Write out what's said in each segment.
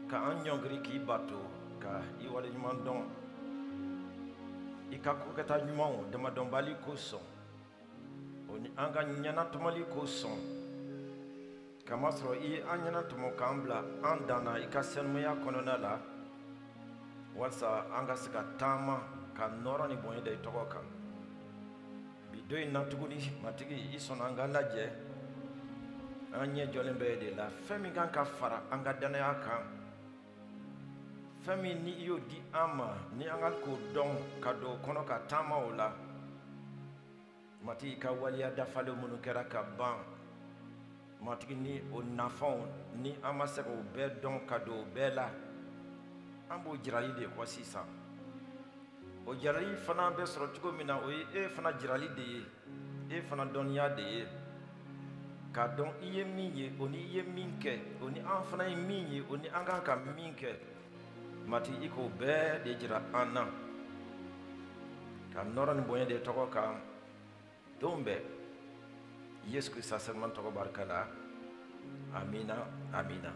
ka an ɲɔngiri k'i bato ka i waleɲuman dɔn i ka kokɛta ɲumanw damadɔnbali kosɔn o ni an ka ɲɛnatɔmɔli kosɔn kamasɔrɔ i ye an ɲɛnatɔmɔ k'an bila an danna i ka sɛnumaya kɔnɔna la walasa an ka se ka taama ka nɔrɔ ni bonya da i tɔgɔ kan bi don in na tuguni matigi i sɔnna an ka lajɛ an ɲɛ jɔlen bɛ de la fɛn min kan ka fara an ka danaya kan fɛn min ni i y'o di an ma ni an ka k'o dɔn ka don o kɔnɔ ka taama o la matigi ka waliya dafalen minnu kɛra ka ban matigi ni o nafanw ni an ma se k'o bɛɛ dɔn ka don o bɛɛ la an b'o jirali de kɔ sisan o jirali fana bɛ sɔrɔ cogo min na o ye e fana jirali de ye e fana dɔnniya de ye k'a dɔn i ye min ye o ni i ye min kɛ o ni an fana ye min ye o ni an kan ka min kɛ matigi i k'o bɛɛ de jira an na ka nɔrɔ ni bonya de tɔgɔ kan don bɛɛ yesu kirista sɛnɛman tɔgɔ barika la amina amina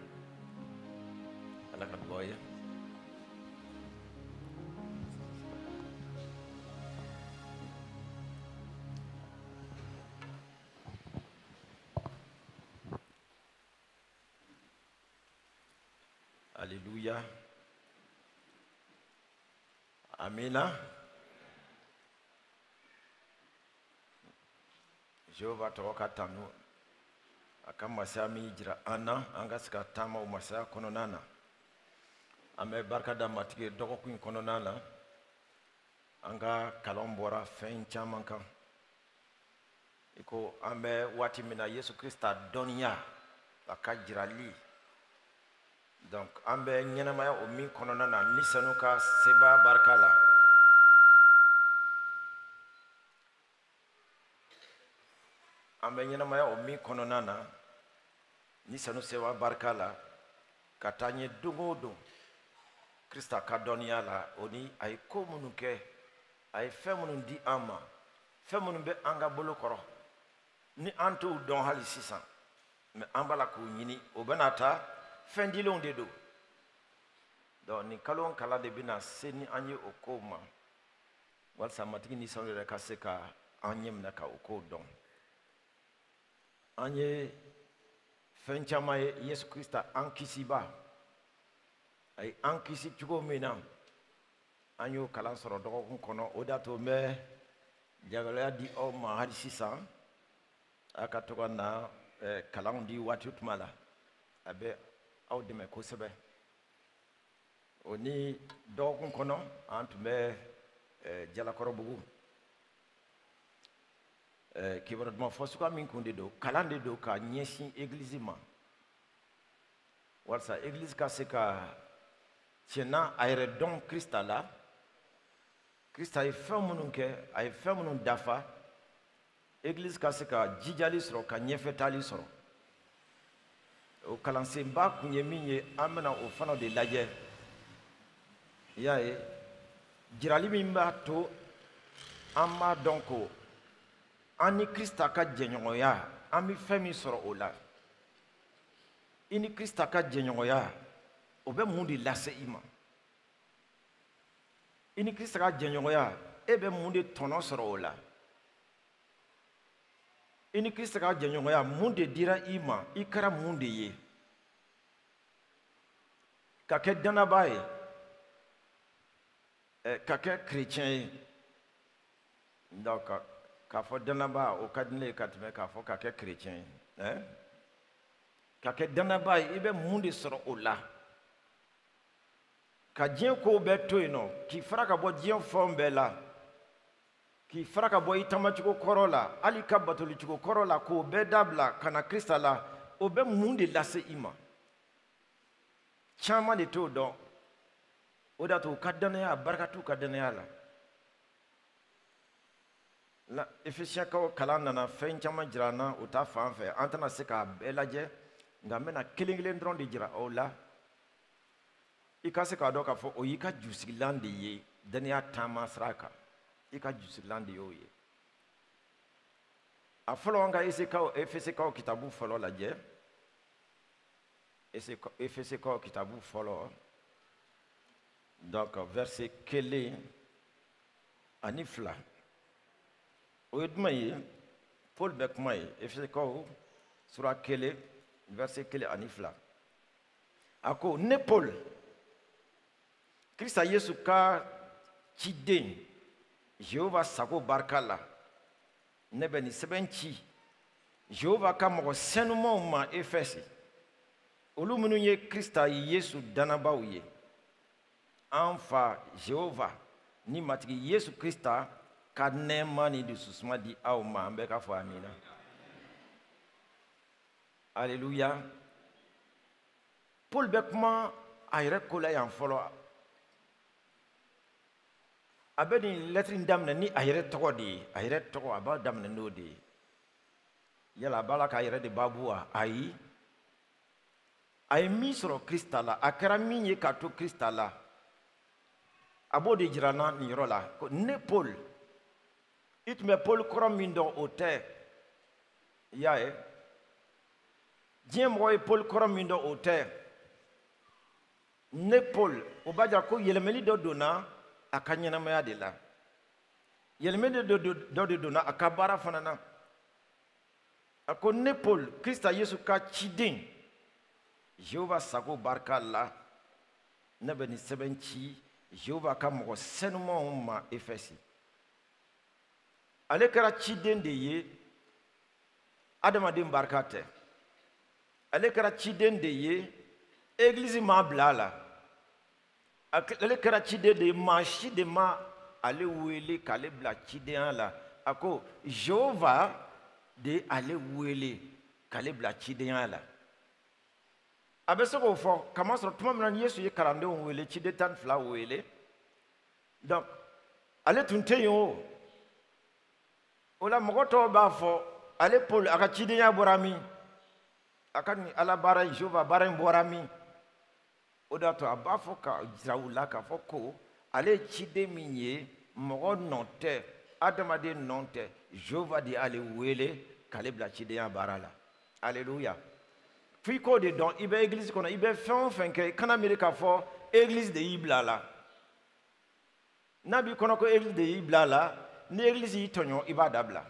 ala ka dugawu ye Alléluia. Amina. Jehova tɔgɔ ka tanu a ka masaya min jira an na an ka se ka taama o masaya kɔnɔna na an bɛ barika da matigi dɔgɔkun in kɔnɔna na an ka kalan bɔra fɛn caman kan i ko an bɛ waati min na yesu kirista dɔnniya a ka jirali donc an bɛ ɲɛnamaya o min kɔnɔna na ni sanu ka seba barika la an bɛ ɲɛnamaya o min kɔnɔna na ni sanu seba barika la ka taa ɲɛ don o don krista ka dɔnniya la o ni a ye ko minnu kɛ a ye fɛn minnu di an ma fɛn minnu bɛ an ka bolo kɔrɔ ni an t'o dɔn hali sisan mɛ an b'a la k'o ɲini o bɛna taa fɛn dilenw de don donc nin kalo o kala de bɛna se ni an ye o kow ma walasa matigi ni sanu yɛrɛ ka se ka an ɲɛ minɛ ka o kow dɔn an ye fɛn caman ye yesu kirista an kisiba a ye an kisi cogo min na an y'o kalan sɔrɔ dɔgɔkun kɔnɔ o de y'a to n bɛ jagɛlɛya di aw ma hali sisan a ka to ka na kalanw di waati tuma la a bɛ aw dɛmɛ kosɛbɛ o ni dɔgɔkun kɔnɔ an tun bɛ jalakɔrɔbugu kibaru duman fɔ suguya min kun de don kalan de don ka ɲɛsin egilizi ma walasa egilizi ka se ka tiɲɛna a yɛrɛ dɔn krista la krista ye fɛn minnu kɛ a ye fɛn minnu dafa egilizi ka se ka jijali sɔrɔ ka ɲɛfɛtaali sɔrɔ o kalansenba kun ye min ye an bɛna o fana de lajɛ i y'a ye jirali min b'a to an b'a dɔn ko an ni krista ka jɛɲɔgɔnya an bɛ fɛn min sɔrɔ o la i ni krista ka jɛɲɔgɔnya o bɛ mun de lase i ma i ni krista ka jɛɲɔgɔnya e bɛ mun de tɔnɔ sɔrɔ o la i ni krista ka jɛɲɔgɔnya mun de dira i ma i kɛra mun de ye ka kɛ dannabaa ye ka kɛ kerecɛn ye donc k'a fɔ dannabaa o ka di ne ye ka tɛmɛ k'a fɔ ka kɛ kerecɛn ye ka kɛ dannabaa ye i bɛ mun de sɔrɔ o la ka diɲɛ kow bɛɛ to yen nɔ k'i fara ka bɔ diɲɛ fɛnw bɛɛ la k'i fara ka bɔ i taamacogo kɔrɔ la hali i ka batolicogo kɔrɔ la k'o bɛɛ dabila ka na krista la o bɛ mun de lase i ma caman de t'o dɔn o de y'a to u ka dannaya barika t'u ka dannaya la efesiyɛnkaw kalan nana fɛn caman jira an na o ta fan fɛ an tɛna se k'a bɛɛ lajɛ nka n bɛna kelen kelen dɔrɔn de jira aw la i ka se k'a dɔn k'a fɔ o y'i ka jusigilan de ye dannaya taama sira kan i ka jusigilan de y'o ye a fɔlɔ an ka efesikaw kitabu fɔlɔ lajɛ Efese kɔ kitabu fɔlɔ donc verset kelen ani fila o ye jumɛn ye Paul bɛ kuma ye Efese kɔ sura kelen verset kelen ani fila a ko ne Paul Krista Yesu ka ciden Jehova sago barika la ne bɛ nin sɛbɛn ci Jehova ka mɔgɔ sɛnumanw ma Efɛsi olu minnu ye Krista Yesu danabaaw ye an fa Jehova ni matigi Yesu Krista ka nɛɛma ni dususuma di aw ma an bɛ ka fɔ amina Alléluia Paul bɛ kuma a yɛrɛ ko la yan fɔlɔ a bɛ nin lettre in daminɛ ni a yɛrɛ tɔgɔ de ye a yɛrɛ tɔgɔ a b'a daminɛ n'o de ye yala a b'a la k'a yɛrɛ de baabu wa ayi a ye min sɔrɔ Krista la a kɛra min ye k'a to Krista la a b'o de jira n na nin yɔrɔ la ko ne Paul i tun bɛ Paul kɔrɔ min dɔn o tɛ i y'a ye diɲɛ mɔgɔ ye Paul kɔrɔ min dɔn o tɛ ne Paul o b'a jira ko yɛlɛmɛli dɔ donna a ka ɲɛnamaya de la yɛlɛmɛli dɔ de donna a ka baara fana na a ko ne Paul Krista Yesu ka ciden Jehova sago barika la ne bɛ nin sɛbɛn ci Jehova ka mɔgɔ sɛnumanw ma Efɛsi ale kɛra ciden de ye adamaden barika tɛ ale kɛra ciden de ye église m'a bila a la ale kɛra ciden de ye maa si de ma ale wele k'ale bila cidenya la a ko Jehova de ale wele k'ale bila cidenya la a bɛ se k'o fɔ kamasɔrɔ tuma min na Yesu ye kalandenw wele ciden 12 wele donc ale tun tɛ yen o la mɔgɔ tɔw b'a fɔ ale Paul a ka cidenya bɔra min a ka nin Ala baara Jehova baara in bɔra min o de y'a to a b'a fɔ ka jira u la k'a fɔ ko ale ye ciden min ye mɔgɔ nɔ tɛ adamaden nɔ tɛ Jehova de y'ale wele k'ale bila cidenya baara la alléluia f'i k'o de dɔn i bɛ église kɔnɔ i bɛ fɛn o fɛn kɛ i kana miiri k'a fɔ église de y'i bila a la n'a b'i kɔnɔ ko église de y'i bila a la ni église y'i tɔɲɔ i b'a dabila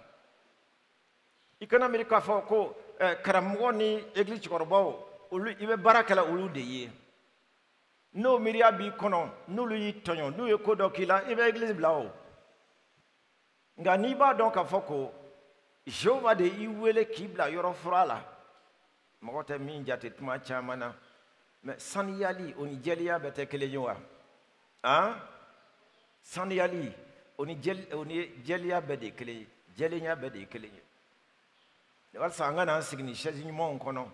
i kana miiri k'a fɔ ko karamɔgɔ ni église cɛkɔrɔbaw olu i bɛ baara kɛla olu de ye n'o miiriya b'i kɔnɔ n'olu y'i tɔɲɔ n'u ye ko dɔ k'i la i bɛ église bila o nka n'i b'a dɔn k'a fɔ ko Jehova de y'i wele k'i bila yɔrɔ fura la mɔgɔ tɛ min jate tuma caman na mais saniyali o ni jɛlenya bɛɛ tɛ kelen ye wa han saniyali o ni jɛlenya bɛɛ de ye kelen ye jɛlenya bɛɛ de ye kelen ye walasa an ka n'an sigi nin chaise ɲumanw kɔnɔ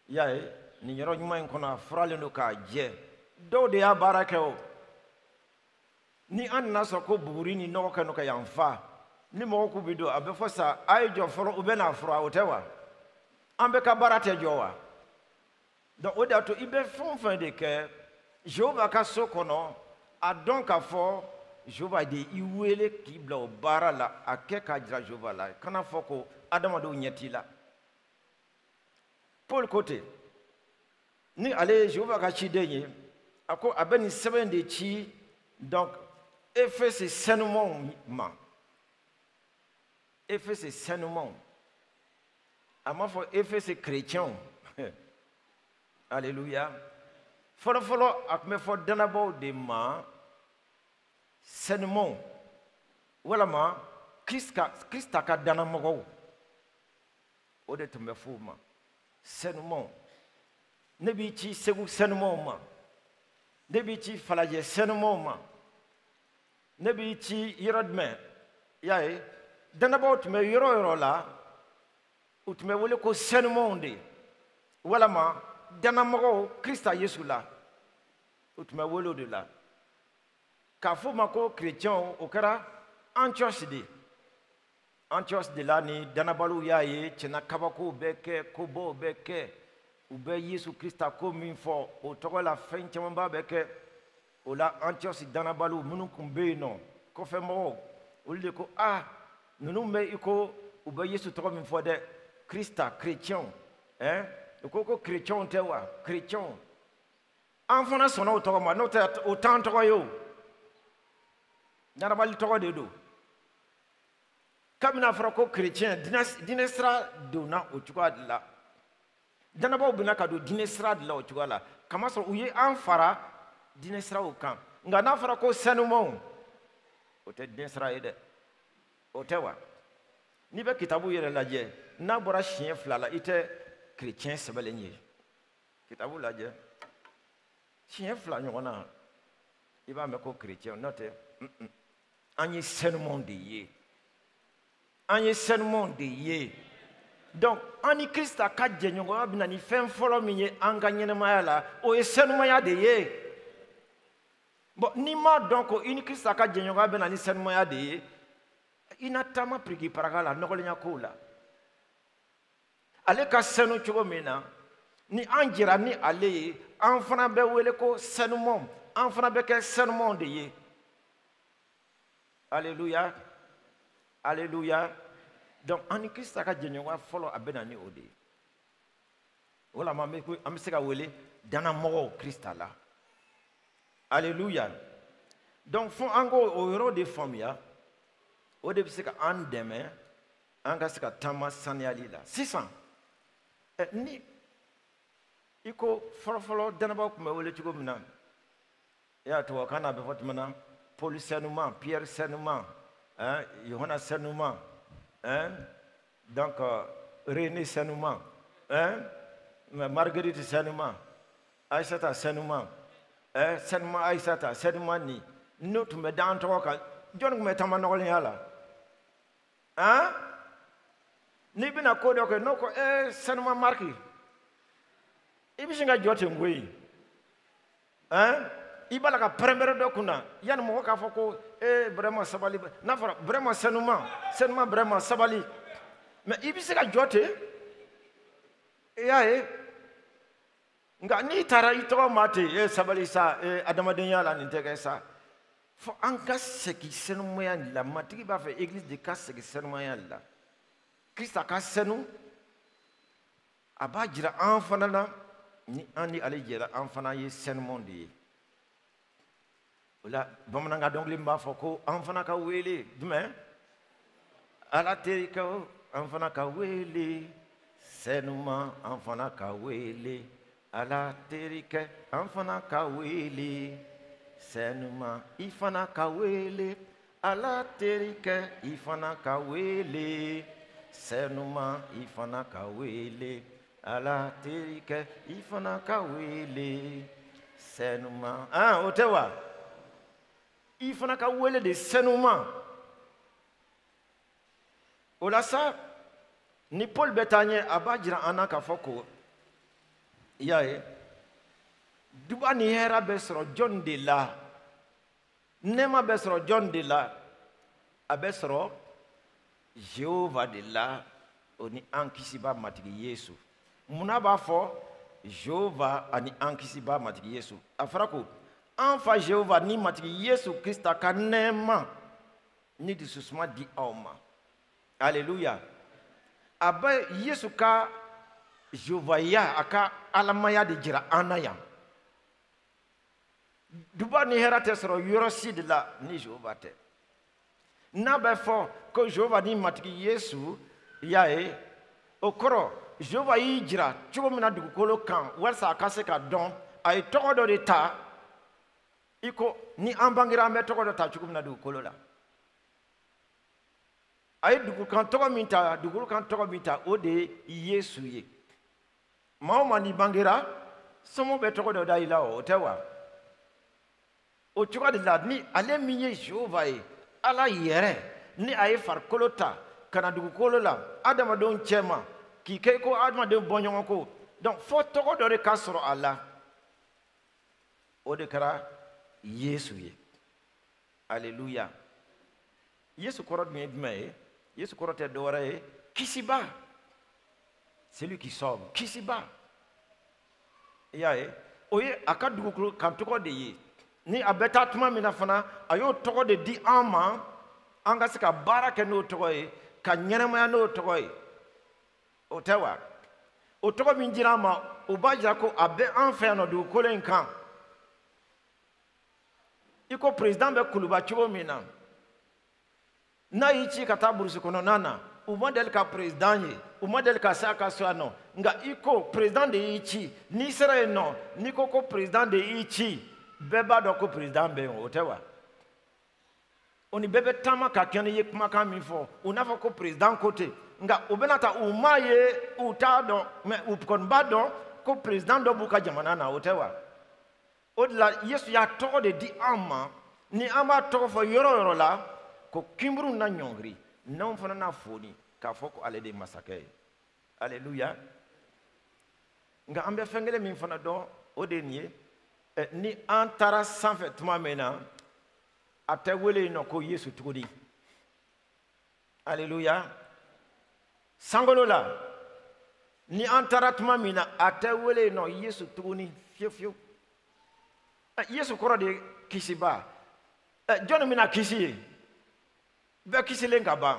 i y'a ye nin yɔrɔ ɲuman in kɔnɔ a furalen don k'a jɛ dɔw de y'a baara kɛ o ni an nana sɔrɔ ko buguri ni nɔgɔ kɛ no ka yan fa ni mɔgɔ k'u bɛ don a bɛ fɔ sa a ye jɔ fɔlɔ u bɛ n'a fura o tɛ wa an bɛ ka baara tɛ jɔ wa donc o de y'a to i bɛ fɛn o fɛn de kɛ Jehova ka so kɔnɔ a dɔn k'a fɔ Jehova de i wele k'i bila o baara la a kɛ k'a jira Jehova la kana fɔ ko adamadenw ɲɛ t'i la Paul ko ten ni ale ye Jehova ka ciden ye a ko a bɛ nin sɛbɛn de ci donc Efɛsi sɛnumanw ma Efɛsi sɛnumanw a m'a fɔ Efɛsi chrétienw alléluia fɔlɔfɔlɔ a tun bɛ fɔ danabaaw de ma sɛnumanw walama Krista ka danamɔgɔw o de tun bɛ fɔ o ma sɛnumanw ne b'i ci Segu sɛnumanw ma ne b'i ci Falajɛ sɛnumanw ma ne b'i ci yɔrɔ jumɛn i y'a ye danabaaw tun bɛ yɔrɔ o yɔrɔ la u tun bɛ wele ko sɛnumanw de walama danamɔgɔw Krista Yesu la u tun bɛ wele o de la k'a fɔ o ma ko chrétienw o kɛra Antioche de la ni danabaliw y'a ye tiɲɛna kabakow bɛ kɛ kobaw bɛ kɛ u bɛ Yesu Krista ko min fɔ o tɔgɔ la fɛn camanba bɛ kɛ o la Antioche danabaliw minnu tun bɛ yen nɔ kɔfɛmɔgɔw olu de ko ninnu bɛ i ko u bɛ Yesu tɔgɔ min fɔ dɛ Krista chrétienw ko chrétien te wa chrétien an fana sɔnna o tɔgɔ ma n'o tɛ o t'an tɔgɔ ye o ɲanabali tɔgɔ de don kabini a fɔra ko chrétien diinɛ sira donna o cogoya de la danabaw bɛna ka don diinɛ sira de la o cogoya la kamasɔrɔ u ye an fara diinɛ siraw kan nka n'a fɔra ko sanumanw o tɛ diinɛ sira ye dɛ o tɛ wa n'i bɛ kitabu yɛrɛ lajɛ n'a bɔra siɲɛ 2 la i tɛ chrétien sɛbɛnlen ye kitabu lajɛ siɲɛ 2 ɲɔgɔn na i b'a mɛn ko chrétien n'o tɛ an ye sanumanw de ye an ye sanumanw de ye donc an ni Krista ka jɛɲɔgɔnya bɛ na ni fɛn fɔlɔ min ye an ka ɲɛnɛmaya la o ye sanumanya de ye bon n'i m'a dɔn ko i ni Krista ka jɛɲɔgɔnya bɛ na ni sanumanya de ye i na taama piriki paraka la nɔgɔlenya kow la ale ka sanu cogo min na ni an jɛra ni ale ye an fana bɛ wele ko sanumanw an fana bɛ kɛ sanumanw de ye alléluia alléluia donc an ni Krista ka jɛɲɔgɔnya fɔlɔ a bɛ na ni o de ye o la an bɛ se ka wele danamɔgɔw Krista la alléluia donc fo an ko o yɔrɔ de faamuya o de bɛ se ka an dɛmɛ an ka se ka taama saniyali la sisan ni i ko fɔlɔfɔlɔ danabaw tun bɛ wele cogo min na i y'a tubabukan na a bɛ fɔ tuma na Paul sanuman Pierre sanuman Yohana sanuman donc René sanuman Marguerite sanuman Aïssata sanuman sanuman Aïssata sanuman ni n'o tun bɛ da an tɔgɔ kan jɔnni tun bɛ taama nɔgɔlenya la n'i bɛna ko dɔ kɛ n'o ko sanuman Mariki i bɛ sin ka jɔ ten koyi i b'a la ka pɛrɛnpɛrɛn dɔ kunna yanni mɔgɔ k'a fɔ ko vraiment sabali n'a fɔra vraiment sanuman vraiment sabali mais i bɛ se ka jɔ ten i y'a ye nka n'i taara i tɔgɔ ma ten sabali sa adamadenya la nin tɛ kɛ sa fo an ka segin sanumanya de la matigi b'a fɛ église de ka segin sanumanya de la Krista ka sanu a b'a jira an fana na ni an ni ale jɛra an fana ye sanumanw de ye o la bamanankan dɔnkili b'a fɔ ko an fana ka wele jumɛn ala terikɛw an fana ka wele sanuman an fana ka wele ala terikɛ an fana ka wele sanuman i fana ka wele ala terikɛ i fana ka wele sanuman i fana ka wele ala terikɛ i fana ka wele sanuman o tɛ wa i fana ka wele de sanuman o la sa ni Paul bɛ taa ɲɛ a b'a jira an na k'a fɔ ko i y'a ye duba ni hɛrɛ bɛ sɔrɔ jɔn de la nɛɛma bɛ sɔrɔ jɔn de la a bɛ sɔrɔ Jehova de la o ni an kisiba matigi Yesu munna b'a fɔ Jehova ani an kisiba matigi Yesu a fɔra ko an fa Jehova ni matigi Yesu Krista ka nɛɛma ni dususuma di aw ma alléluia a bɛ Yesu ka Jehovaya a ka alamaya de jira an na yan duba ni hɛrɛ tɛ sɔrɔ yɔrɔ si de la ni Jehova tɛ n'a bɛ fɔ ko Jehova ni matigi Yesu y'a ye o kɔrɔ Jehova y'i jira cogo min na dugukolo kan walasa a ka se ka dɔn a ye tɔgɔ dɔ de ta i ko ni an bangera an bɛ tɔgɔ dɔ ta cogo min na dugukolo la a ye dugukolo kan tɔgɔ min ta o de ye Yesu ye maa o maa n'i bangera sɔmɔ bɛ tɔgɔ dɔ da i la o tɛ wa o cogo de la ni ale min ye Jehova ye ala yɛrɛ ni a ye farikolo ta ka na dugukolo la adamadenw cɛma k'i kɛ ko adamadenw bɔɲɔgɔn ko donc fo tɔgɔ dɔ de ka sɔrɔ a la o de kɛra Yesu ye alléluia Yesu kɔrɔ dun ye jumɛn ye Yesu kɔrɔ tɛ dɔwɛrɛ ye kisiba celui qui sauve kisiba i y'a ye o ye a ka dugukolo kan tɔgɔ de ye ni a bɛ taa tuma min na fana a y'o tɔgɔ de di an ma an ka se ka baara kɛ n'o tɔgɔ ye ka ɲɛnɛmaya n'o tɔgɔ ye o tɛ wa o tɔgɔ min dira ma o b'a jira ko a bɛ an fɛ yan nɔ dugukolo in kan i ko président bɛ kuluba cogo min na n'a y'i ci ka taa burusi kɔnɔna na u ma deli ka président ye u ma deli ka se a ka so yan nɔ nka i ko président de y'i ci n'i sera yen nɔ n'i ko ko président de y'i ci bɛɛ b'a dɔn ko président bɛ yen o tɛ wa o ni bɛɛ bɛ taama ka kɛnɛ ye kumakan min fɔ u n'a fɔ ko président ko ten nka u bɛna ta u m'a ye u t'a dɔn mɛ u kɔni b'a dɔn ko président dɔ b'u ka jamana na o tɛ wa o de la yesu y'a tɔgɔ de di an ma ni an b'a tɔgɔ fɔ yɔrɔ o yɔrɔ la ko kinburu na ɲɔngiri n'anw fana na foni k'a fɔ ko ale de ye masakɛ ye aleluya nka an bɛ fɛn kelen min fana dɔn o de ye nin ye ni an taara sanfɛ tuma min na a tɛ wele yen nɔ ko yesu tuguni aleluya sankolo la ni an taara tuma min na a tɛ wele yen nɔ yesu tuguni fiyewu fiyewu yesu kɔrɔ de ye kisiba jɔnni bɛna kisi ye bɛɛ kisilen ka ban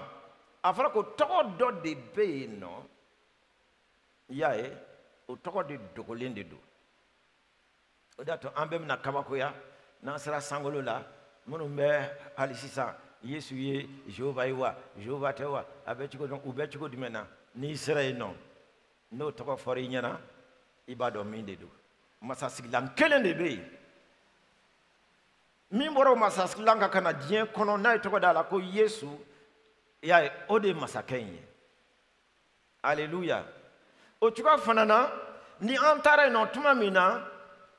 a fɔra ko tɔgɔ dɔ de bɛ yen nɔ i y'a ye o tɔgɔ de dogolen de don o de y'a to an bɛɛ bɛna kabakoya n'an sera sankolo la minnu bɛ hali sisan yesu ye jehova ye wa jehova tɛ wa a bɛ cogo dɔn u bɛ cogo jumɛn na n'i sera yen nɔ n'o tɔgɔ fɔra i ɲɛna i b'a dɔn min de don masasigilan kelen de bɛ yen min bɔra o masasigilan kan ka na diɲɛ kɔnɔ n'a ye tɔgɔ d'a la ko yesu i y'a ye o de ye masakɛ in ye aleluya o cogoya fana na ni an taara yen nɔ tuma min na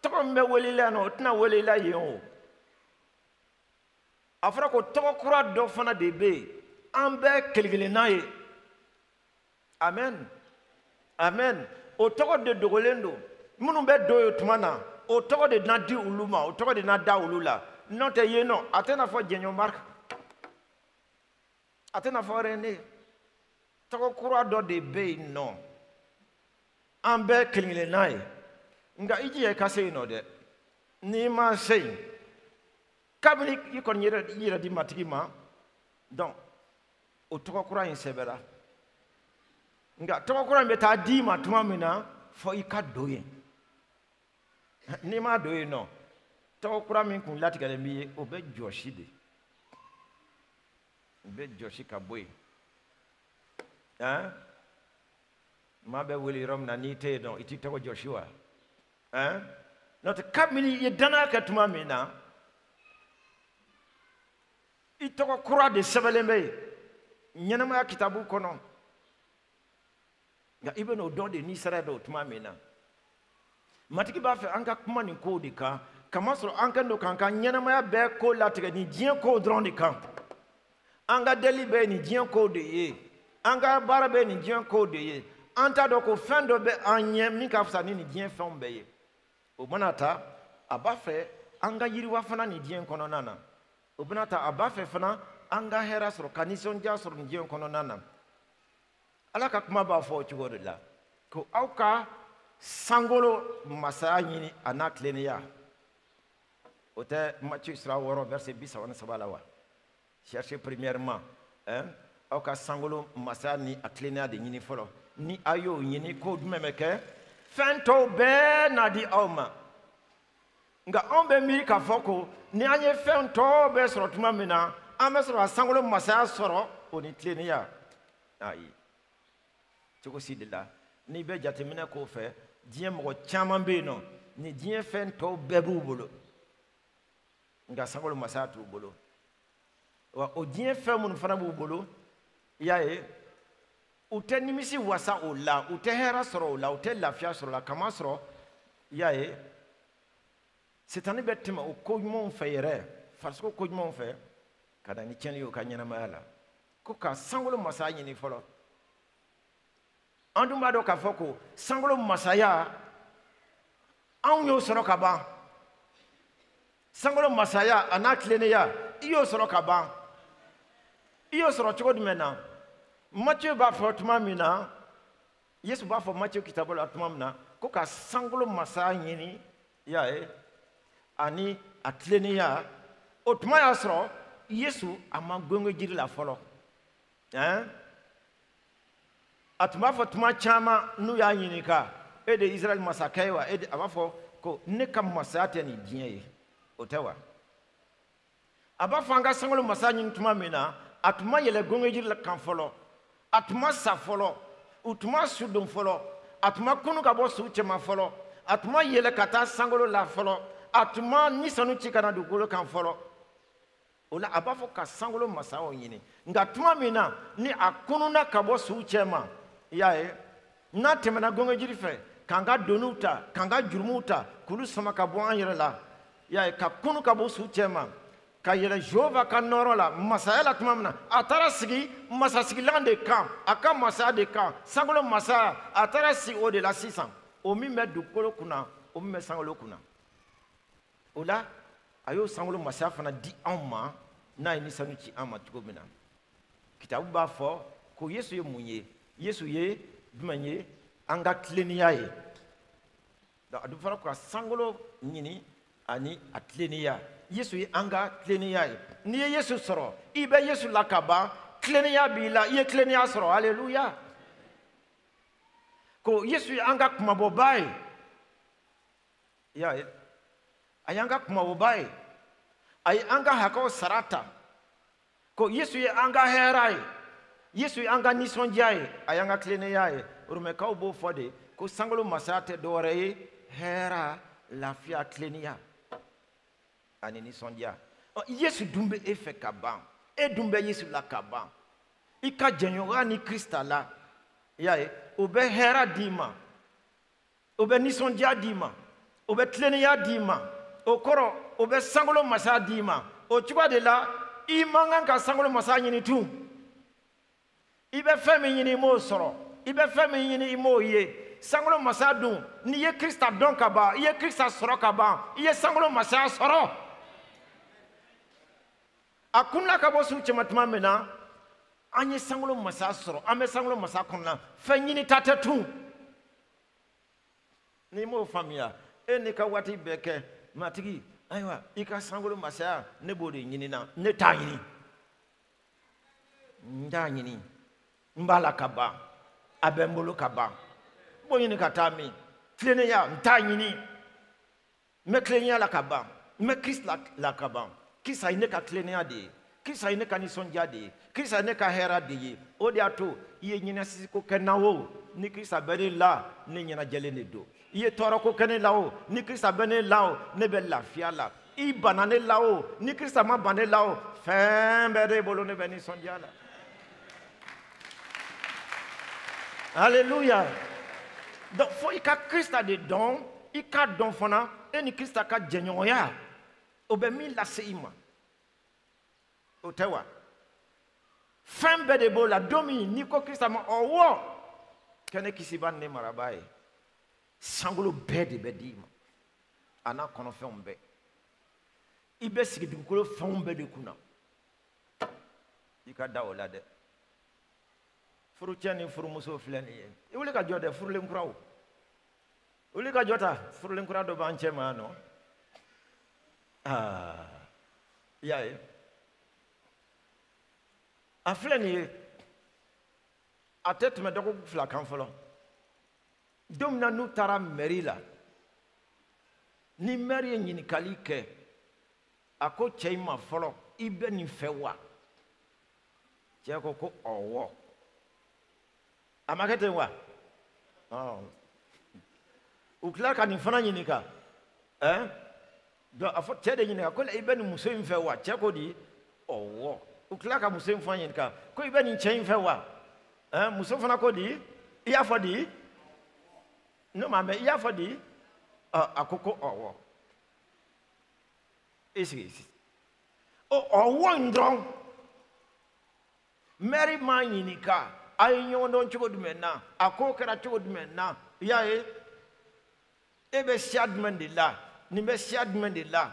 tɔgɔ min bɛ weleli yan nɔ o tɛna welela yen o a fɔra ko tɔgɔ kura dɔ fana de bɛ yen an bɛɛ kelen-kelenna ye amen amen o tɔgɔ de dogolen don minnu bɛ don yen tuma na o tɔgɔ de na di olu ma o tɔgɔ de na da olu la n'o tɛ yen nɔ a tɛna fɔ jɛɲɔ mariki a tɛna fɔ rene tɔgɔ kura dɔ de bɛ yen nɔ an bɛɛ kelen-kelenna ye nka i jija i ka se yen nɔ dɛ n'i ma se yen kabini i kɔni i yɛrɛ di matigi ma donc o tɔgɔ kura in sɛbɛnna nka tɔgɔ kura in bɛ taa di ma tuma min na fɔ i ka don yen n'i ma don yen nɔ tɔgɔ kura min kun latigɛlen b'i ye o bɛ jɔsi de o bɛ jɔsi ka bɔ yen hein maa bɛ wele yɔrɔ min na n'i tɛ yen nɔ i t'i tɔgɔ jɔsi wa hein n'o tɛ kabini i ye danaya kɛ tuma min na i tɔgɔ kura de sɛbɛnlen bɛ yen ɲɛnɛmaya kitabu kɔnɔ nka i bɛ n'o dɔn de n'i sera dɔn o tuma min na matigi b'a fɛ an ka kuma nin kow de kan kamasɔrɔ an kɛlen don k'an ka ɲɛnɛmaya bɛɛ ko latigɛ nin diɲɛ kow dɔrɔn de kan an ka deli bɛ nin diɲɛ kow de ye an ka baara bɛ nin diɲɛ kow de ye an t'a dɔn ko fɛn dɔ bɛ an ɲɛ min ka fisa ni nin diɲɛ fɛnw bɛɛ ye o mana ta a b'a fɛ an ka yiriwa fana nin diɲɛ kɔnɔna na o bɛna ta a b'a fɛ fana an ka hɛrɛ sɔrɔ ka nisɔndiya sɔrɔ nin diɲɛ kɔnɔna na ala ka kuma b'a fɔ o cogo de la ko aw ka sankolo masaya ɲini a n'a tilennenya o tɛ Matthieu sura 6 verset 33 la wa cherchez premièrement aw ka sankolo masaya ni a tilennenya de ɲini fɔlɔ ni a y'o ɲini ko jumɛn bɛ kɛ fɛn tɔw bɛɛ na di aw ma nka anw bɛ miiri k'a fɔ ko ni an ye fɛn tɔw bɛɛ sɔrɔ tuma min na an bɛ sɔrɔ ka sankolo masaya sɔrɔ o ni tilennenya ayi cogo si de la n'i bɛ jateminɛ k'o fɛ diɲɛ mɔgɔ caman bɛ yen nɔ ni diɲɛ fɛn tɔw bɛɛ b'u bolo nka sankolo masaya t'u bolo wa o diɲɛ fɛn minnu fana b'u bolo i y'a ye u tɛ nimisi wasa o la u tɛ hɛrɛ sɔrɔ o la u tɛ lafiya sɔrɔ o la kamasɔrɔ i y'a ye Sitani bɛ tɛmɛ o ko ɲumanw fɛ yɛrɛ farisoko ko ɲumanw fɛ ka na ni tiɲɛni ye o ka ɲɛnamaya la ko ka sankolo masaya ɲini fɔlɔ an dun b'a dɔn k'a fɔ ko sankolo masaya anw y'o sɔrɔ ka ban sankolo masaya a n'a tilennenya i y'o sɔrɔ ka ban i y'o sɔrɔ cogo jumɛn na Matthieu b'a fɔ tuma min na Yesu b'a fɔ Matthieu kitabu la tuma min na ko ka sankolo masaya ɲini i y'a ye ani a tilennenya o tuma y'a sɔrɔ Yesu a ma gongo jiri la fɔlɔ hein atuma fo tuma chama nu ya yinika e de Israel masakaiwa e de abafo ko ne kam masate ni diye otewa abafo anga sangolo masanyi tuma mina atuma yele gongeji la kan folo atuma sa folo utuma sudum folo atuma kunu ka bo su chema folo atuma yele kata sangolo la folo atuma nisanu chikana dugolo kan folo ola abafo ka sangolo masawo yini nga tuma mina ni akunu na ka bo su chema yae na temena gongeji fe kanga donuta kanga jurmuta kulu sama ka bo anyere la yae ka kunu ka bo su chema ka yele Jehova ka noro la masaya la tuma mina atara sigi masa sigi lande kan aka masa de kan sangolo masa atara si o de la 600 o mi me dukolo kuna o mi me sangolo kuna ola ayo sangolo masa fana di amma na ni sanuchi amma tuko mina kitabu ba fo ko Yesu ye munye Yesu ye dumanye anga tleniya ye da adu fara ko sangolo nyini ani atleniya Yesu ye anga tleniya ye ni Yesu soro ibe Yesu lakaba tleniya bila ye tleniya soro haleluya ko Yesu ye anga kuma bobai ya ayanga kuma bobai ay anga hako sarata ko Yesu ye anga herai Yesu ye anga nisonjai ayanga tleniya ye urume ka obo fode ko sangolo masate dore hera lafia tleniya ani nisondia Yesu dumbe efe kaban e dumbe Yesu la kaban ika jenyoga ni Krista la yae obe hera dima obe nisondia dima obe tleniya dima okoro obe sangolo masa dima o chuba de la imanga ka sangolo masa nyini tu ibe femi nyini mo soro ibe femi nyini mo ye sangolo masa dun ni ye Krista don kaba ye Krista soro kaba ye sangolo masa soro akunla ka bo su chematma mena anye sangolo masa soro ame sangolo masa kunna fenyini tatetu ni mo famia eni ka wati beke matigi aywa ika sangolo masa ne bodi nyini na ne tanyini ndanyini mbala kaba abembolo kaba boyini katami tlene ya ntanyini me klenya la kaba me Christ la kaba kisa ine ka tlenia de kisa ine ka nisonja de kisa ine ka hera de odi ato ye nyina sisi ko kenawo ni kisa bene la ni nyina jele ne do ye toro ko kene lawo ni kisa bene lawo ne be lafia la i banane lawo ni kisa ma bane lawo fembe de bolo ne beni sonja la Alléluia. Donc faut ika Krista de don ika don fona eni Krista ka jenyoya obemi la seima otewa fembe de bola domi niko Krista ma owo kene kisiba ne marabaye sangolo bede bedima ana kono fembe ibe sigi dukolo fembe de kuna ika daola de furu tiani furu muso fleni e wuli ka jode furu lenkrawo wuli ka jota furu lenkra do banche mano yae afleni atet me doko fla kan folo domna nu tara merila ni meri nyini kalike ako cheima folo ibe ni fewa cheko ko owo amakete wa ukla ka ni fana nyini ka do afo tede nyini ka ko le ibe ni muso mfe wa cheko di owo ukla ka muso mfa nyini ka ko ibe ni chen mfe wa muso fana ko di iya fo di no ma me iya fo di akoko owo isi owo ndron Mary manyini ka ayo don chugo dumena akokera chugo dumena yae ebe siadmen de la ni be siadmen de la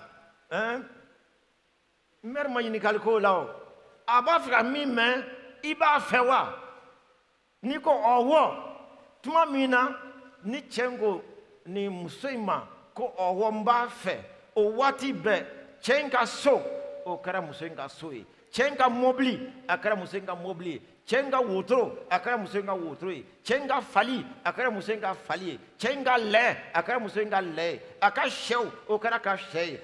Mary manyini kaliko lao abafra mi me iba fewa niko owo tuma mina ni chengo ni musoima ko owo mba fe o wati be chenga so o kara musoinga soe chenga mobli akara musoinga mobli chenga wotro akara musenga wotro chenga fali akara musenga fali chenga le akara musenga le aka shew okara ka shey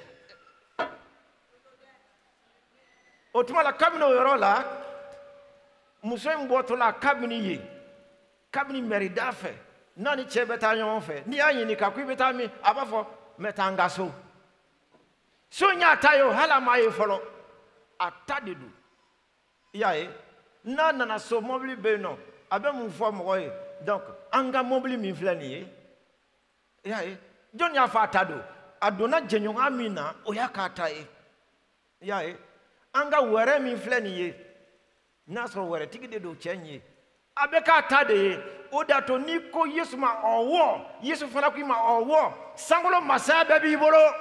otumala kamino yorola musen botola kamini merida fe nani chebeta yon fe ni anyi ka kwibeta mi abafo metangaso so nya tayo hala maye folo atadedu yae na so mobili be no abe mu fo mo ye donc anga mobili mi flani yae jon ya fa atado adona jenyon amina oyaka tae yae anga were mi flani ye na so were tigide do chenye abeka tade odato niko yesu ma owo yesu fana ku ma owo sangolo masabe bi bolo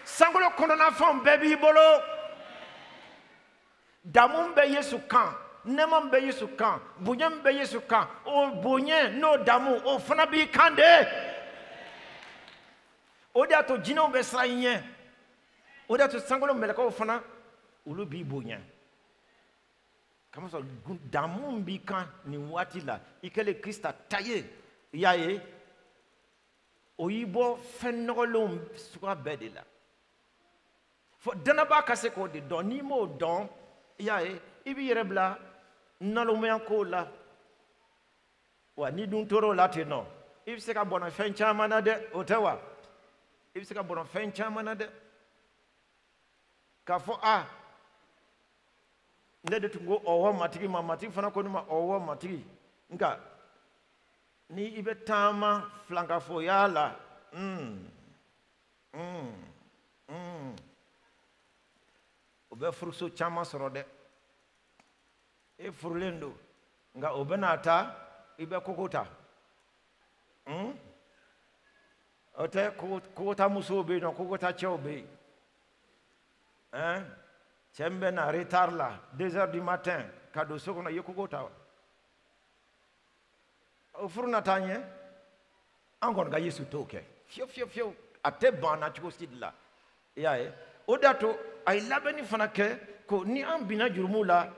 sangolo kondona fon baby bolo damun be yesu kan nemam be yesu kan bunyam be yesu kan o bunye no damu o fana bi kande odato jino be sayen odato sangolo meleko fana ulu bi bunya kama so damun bi kan ni wati la ikele krista taye yaye oyibo fennolom suka bedela fo danaba kase ko de don ni mo don yae ibi yerebla nalomeyan ko la wa ni dun toro lati no ibi se ka bona fencha manade otewa ibi se ka bona fencha manade ka fo a ne de tungo owo matiki ma matiki fana ko ni ma owo matiki nka ni ibe tama flanka fo yala obe fruso chama sorode e furlendo nga obenata ibe kokota ote kokota musobe no kokota chobe chembe na retard là 2h du matin kado sokona yekokota o furna tanye angon ga yesu toke fio ate bana chiko sidla yae odato ay labeni fanake ko ni ambina jurumula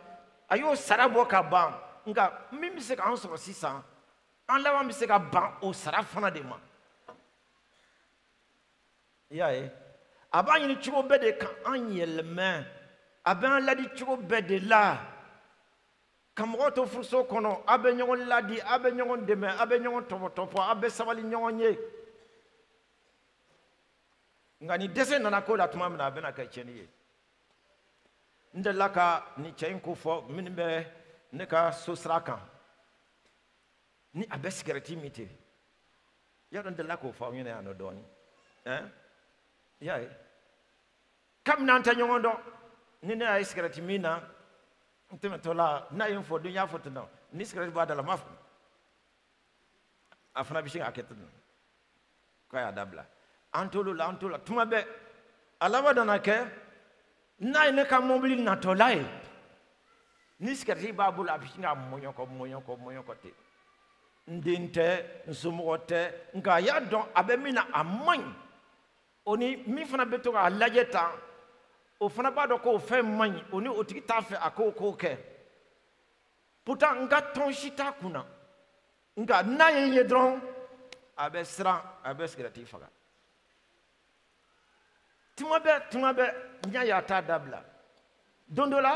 ayo sarabo ka ban nga mimi se ka anso 600 an lawa mi se ka ban o sarafana de ma yae aban ni chiko bede kan anyelme aban ladi chiko bede la kamoto fuso kono abe nyon ladi abe nyon deme abe nyon topo abe sabali nyon ye ngani dese nana ko la tuma mina bena ka cheniye ndalaka ni chen ko fo minbe ne ka sosraka ni abe security mite ya don ndalaka ko fo nyene ano doni ya kam nan ta nyondo ni ne ay security mina nteme tola na info dunya fotno ni security badala maf afana bishinga aketno ko ya dabla antola tumabe alaba dana ke na ine ka mobili na tolai ni security babula bishinga monyoko te ndinte nsumote nga ya don abemina amman oni mi fana beto ga lajeta o fana ba do ko fe man oni otiki tafe akoko ke puta nga ton shita kuna nga na ye dron abesra abeskrati faga tumabe nya ya ta dabla dondola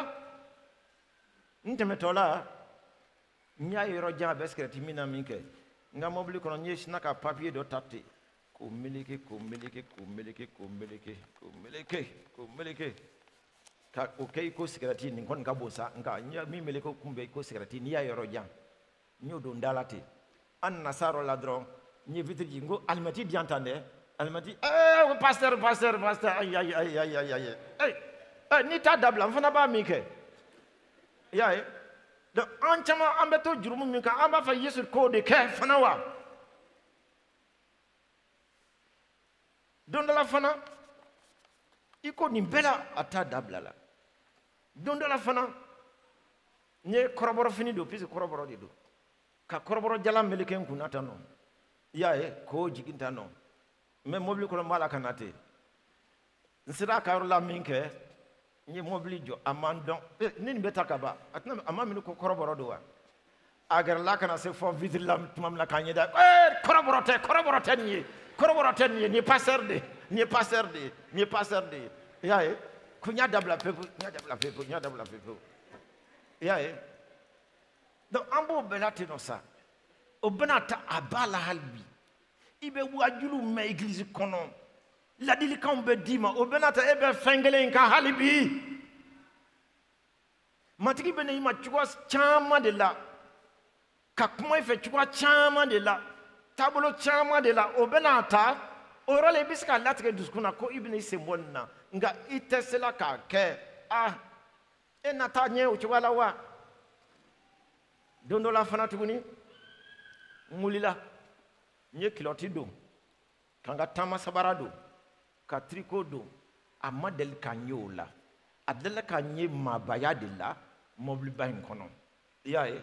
ntemetola nya yero jan abeskrati mina minke nga mobili kono nyeshi naka papier do tate ko miliki ka okay ko sigarati ni kon gabosa nga nya mi meleko kumbe ko sigarati ni ya yoro jan nyodo ndalati an nasaro ladron ni vitri ngo almati diantande almati pasteur ay ni ta dabla fana ba mi ke yae de anchama ambeto jurumu mi ka amba fa yesu ko de ke fana wa dondola fana iko ni bela ata dabla la dondola fana ne koroboro fini do pisi koroboro de do ka koroboro jala meleken kunata no yae ko jiginta no me mobli ko mala kanate nsira ka la minke Ni mobili jo amandon. Ni beta kaba. Atna amaminu ko koroboro do wa. Agar la kana se fo vidlam tumam la kanye da. Koroborote ni. Koroborote ni passer de. Ni passer de. Ni passer de. Yae. Kunya dabla pepu. Nya dabla pepu. Yae. Donc ambo belati no sa. Obenata abala halbi. Ibe wajulu me église kono. La dili kambe dima obenata ebe fengele nka halibi. Matiki bene ima chukwa chama de la. Kakuma ife chukwa chama de la. Tabolo chama de la obenata orale biska latre duskuna ko ibne semonna nga itesela ka ke enata nye uchwala wa dondo la fana tuguni mulila nye kiloti do kanga tama sabarado ka triko do amadel kanyola adela kanye mabaya de la mobli bain kono yae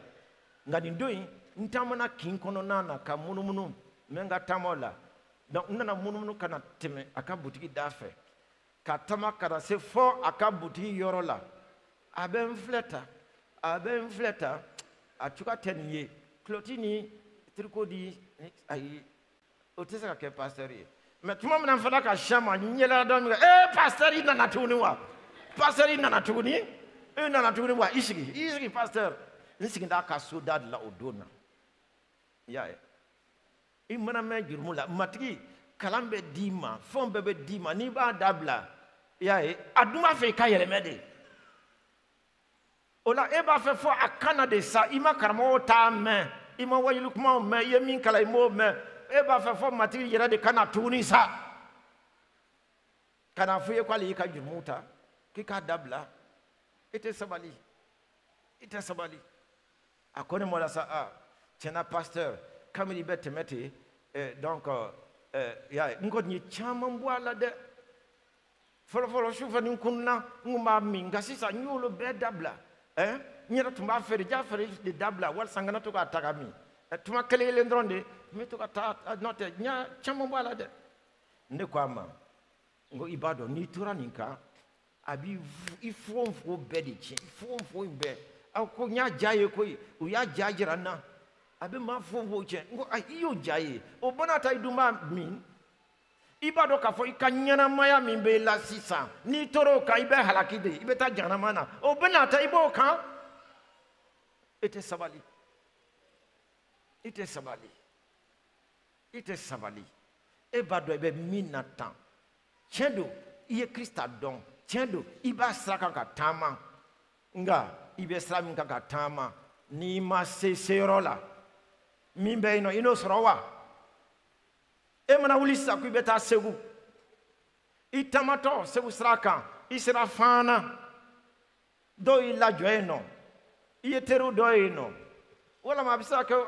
ngadi ndoi ntamana kin kono nana ka munumunu menga tamola donc nana munumunu kana teme aka butiki dafe ka tama kada se fo aka butiki yorola aben fleta achuka tenye clotini triko di ai otesa ka pastori mais tuma mna fada ka shama nyela do mi pastori nana tuni wa pastori nana tuni nana tuni wa isigi pastor nisigi da ka so dad la odona ya imana me jurmula matiki kalambe dima fombe be dima ni ba dabla ya aduma fe ka yele mede ola eba fe fo akana de sa ima karamo ta me ima wayilu kuma me yemin kala imo me eba fe fo matiki yera de kana tuni sa kana fuye kwali ka jurmuta kika dabla ite sabali akone mola sa tena pasteur kamili betemete donc ya ngod ni chama mbwala de folo shufa ni kunna nguma minga sisa nyolo be dabla nyira tumba feri ja feri de dabla wal sangana to ka takami tuma kelele ndronde mi to ka ta note nya chama mbwala de nde kwama ngo ibado ni tura ninka abi ifomfo be de chi ifomfo be ako nya jaye koyi uya jajira na abe ma fomfo che ngo iyo jaye obona ta iduma min ibado ka fo ikanyana maya min be la sisa ni toro ka ibe halakide ibe ta jana mana obona ta ibo ka ite sabali ebado ebe minatan chendo iye Krista don chendo iba sraka ka tama nga ibe srami ka tama ni ma seserola mimbe ino srowa emana ulisa ku beta segu itamato segu sraka isra fana do ila joeno iyeteru do ino wala ma bisa ko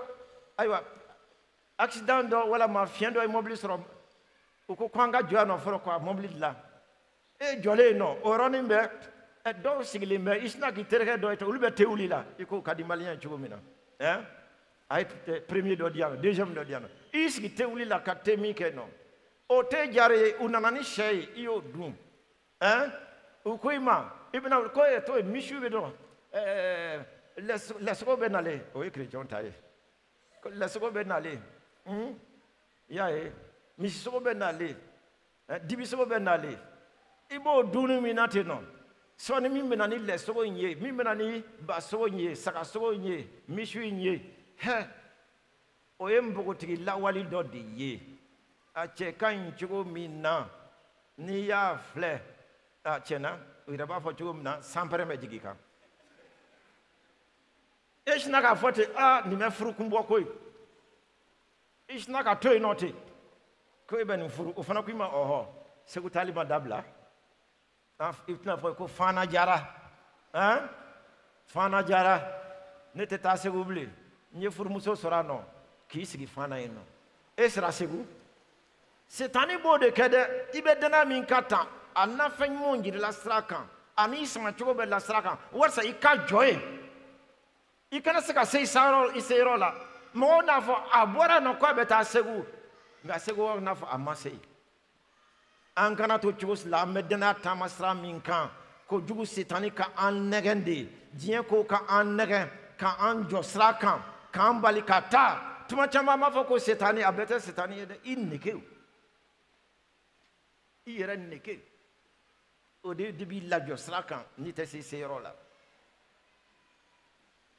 aywa accident do wala ma fiendo immobile sro uko kwanga joano foro kwa mobile la jole no oroni mbe do sigli mbe isna ki terke do to ulbe teulila iko kadi malien chugomina ay premier do diano deuxième do diano isgi teulila katemi keno o te jare unanani shay iyo dum ukoima ibna ko to mishu be do les go benale o chrétien taye les go benale yae mishu go benale dibiso go benale ibo dunu minate no so ni mimena ni les go nye mimena ni baso nye saka so nye mishu nye oyembugo tigi lawali do de ye ache kan chugo mina ni ya fle achena ira ba fo chugo mina sampere me jigika ishna ka fote ni me furu kumbo koy ishna ka toy noti ko ben furu ofana kuima oho segu taliba dabla ifna fo ko fana jara ne teta segu bli nye furmuso sorano ki sigi fana ino esra segu setani bode kede ibe dana min kata anna fen monjiri la straka ani sama chogo be la straka warsa ika joy ikana saka sei saro iserola mo na fo abora no kwa beta segu nga segu na fo amasei ankana to chugos la medena tamasra min kan ko jugu setani ka an nɛgɛn de diɲɛ ko ka an nɛgɛn ka an jɔ sira kan k'an bali ka taa tuma caman b'a fɔ ko setani a bɛɛ tɛ setani ye dɛ i nege i yɛrɛ nege o de b'i lajɔ sira kan n'i tɛ se seyɔrɔ la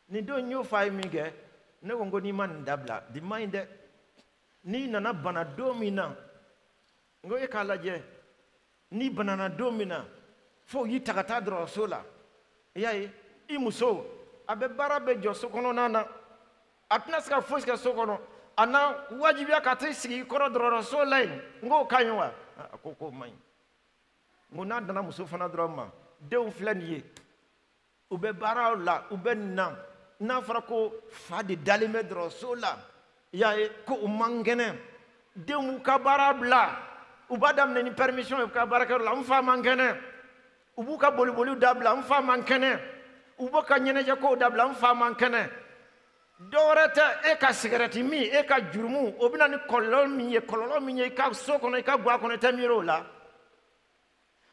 nin don n y'o fɔ a ye min kɛ ne ko n ko n'i ma nin dabila di ma ɲi dɛ n'i nana bana don min na n ko e k'a lajɛ n'i banana don min na fo y'i ta ka taa dɔgɔtɔrɔso la i y'a ye i muso a bɛ baara bɛɛ jɔ so kɔnɔna na a tɛna se ka fosi kɛ so kɔnɔ a na wajibiya ka t'i sigi i kɔrɔ dɔgɔtɔrɔso la yen n k'o ka ɲi wa a ko k'o man ɲi n ko n'a danna muso fana dɔrɔn ma denw filɛ nin ye u bɛ baaraw la u bɛ nin na n'a fɔra ko fa de dalen bɛ dɔgɔtɔrɔso la i y'a ye ko u man kɛnɛ denw b'u ka baara bila u b'a daminɛ ni permission ye u ka baarakɛyɔrɔ la n fa man kɛnɛ u b'u ka boliboliw dabila n fa man kɛnɛ u b'u ka ɲɛnajɛ kow dabila n fa man kɛnɛ dɔwɛrɛ tɛ e ka sigarɛti min e ka jurumu o bɛna ni kɔlɔlɔ min ye i ka so kɔnɔ i ka ga kɔnɔ i tɛ miiri o la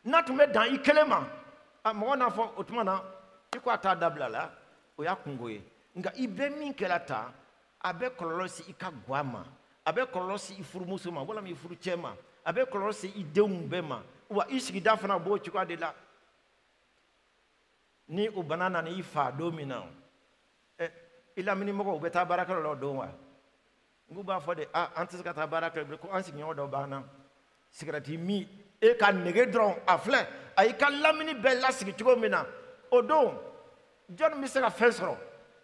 n'a tun bɛ dan i kelen ma mɔgɔ n'a fɔ o tuma na i ko a t'a dabila la o y'a kungo ye nka i bɛ min kɛra ta a bɛ kɔlɔlɔ se i ka ga ma a bɛ kɔlɔlɔ se i furumuso ma walima i furucɛ ma a bɛ kɔlɔlɔ se i denw bɛɛ ma wa i sigida fana b'o cogoya de la ni o bana nana i fa don min na i laminimɔgɔw u bɛ taa baarakɛyɔrɔ la o don wa n k'u b'a fɔ de an tɛ se ka taa baarakɛyɔrɔ bilen ko an sigiɲɔgɔn dɔ b'an na sigarɛti min e ka nege dɔrɔn a filɛ a y'i ka lamini bɛɛ lasigi cogo min na o don jɔnni bɛ se ka fɛn sɔrɔ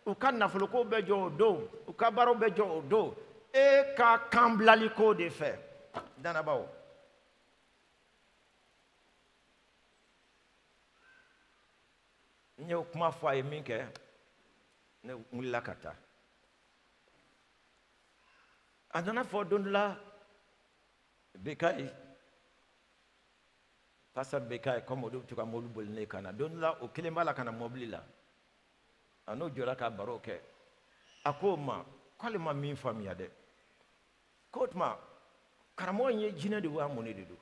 u ka nafoloko bɛ jɔ o don u ka baaraw bɛ jɔ o don e ka kan bilali ko de fɛ dannabaw n ye kuma fɔ a ye min kɛ ne wulila ka taa a nana fɔ don dɔ la Bekayi pastor Bekayi comme olu bɛ to ka mobili boli ne kan na don dɔ la o kelen b'a la ka na mobili la a n'o jɔra ka baro kɛ a ko o ma k'ale ma min faamuya dɛ k'o tuma karamɔgɔ in ye jinɛ de wa mun de don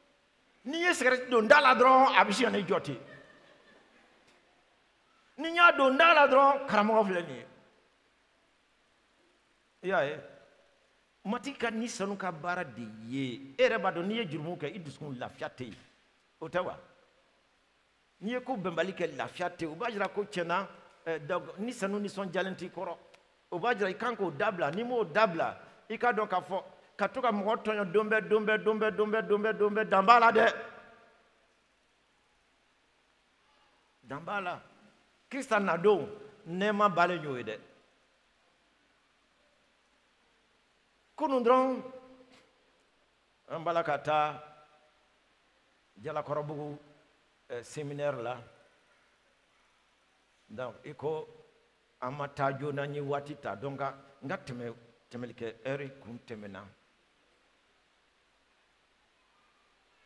n'i ye sigarɛti don da la dɔrɔn a bɛ se ka ne jɔ ten ni n y'a don da la dɔrɔn karamɔgɔ filɛ nin ye i y'a ye mati ka ni sanu ka baara de ye e yɛrɛ b'a dɔn n'i ye jurumu kɛ i dusukun lafiya tɛ yen o tɛ wa n'i ye ko bɛnbali kɛ lafiya tɛ yen o b'a jira ko tiɲɛna ni sanu nisɔndiyalen t'i kɔrɔ o b'a jira i kan k'o dabila n'i m'o dabila i ka dɔn k'a fɔ ka to ka mɔgɔ tɔɲɔ don bɛɛ dan b'a la dɛ dan b'a la Kirista nadon nɛɛma b'ale y'o ye dɛ kunun dɔrɔn an b'a la ka taa Jalakɔrɔbugu séminaire la donc i ko an ma taa joona n ye waati ta donc n ka tɛmɛli kɛ heure kun tɛmɛna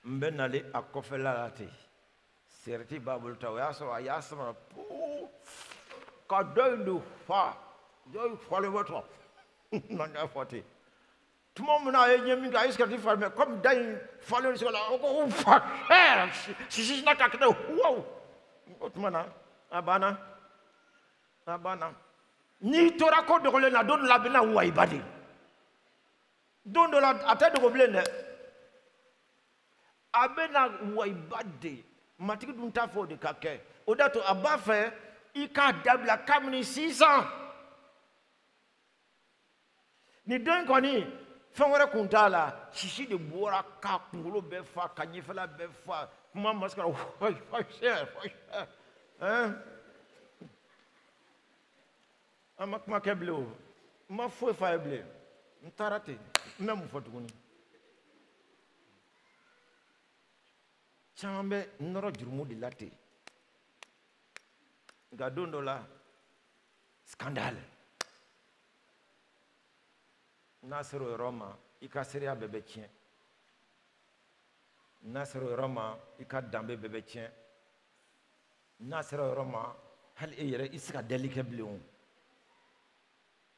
n bɛ nale a kɔfɛla la ten sigarɛti b'a bolo ta o y'a sɔrɔ a y'a sama ka dɔ in de fa dɔ in falen bɔ tɔ man ka fɔ ten tuma min na a ye ɲɛ min kɛ a ye sigarɛti falen mɛ komi da in falen sɔrɔ la o ko fa sisi na ka kɛ wow o tuma na a banna n'i tora ko dogolen na don dɔ la a bɛna wa i ba de don dɔ la a tɛ dogo bilen dɛ a bɛna wa i ba de matigi dun t'a fɔ o de ka kɛ o de y'a to a b'a fɛ i k'a dabila kabini sisan nin don kɔni fɛn wɛrɛ kun t'a la sisi de bɔra k'a kunkolo bɛɛ fa ka ɲɛfɛla bɛɛ fa kuma ma se ka an ma kuma kɛ bilen o n ma foyi f'a ye bilen n taara ten n bɛ mun fɔ tuguni caman bɛ nɔrɔ jurumu de la ten nka don dɔ la scandale n'a sera o yɔrɔ ma i ka seereya bɛɛ bɛ tiɲɛ n'a sera o yɔrɔ ma i ka danbe bɛɛ bɛ tiɲɛ n'a sera o yɔrɔ ma hali e yɛrɛ i tɛ se ka deli kɛ bilen o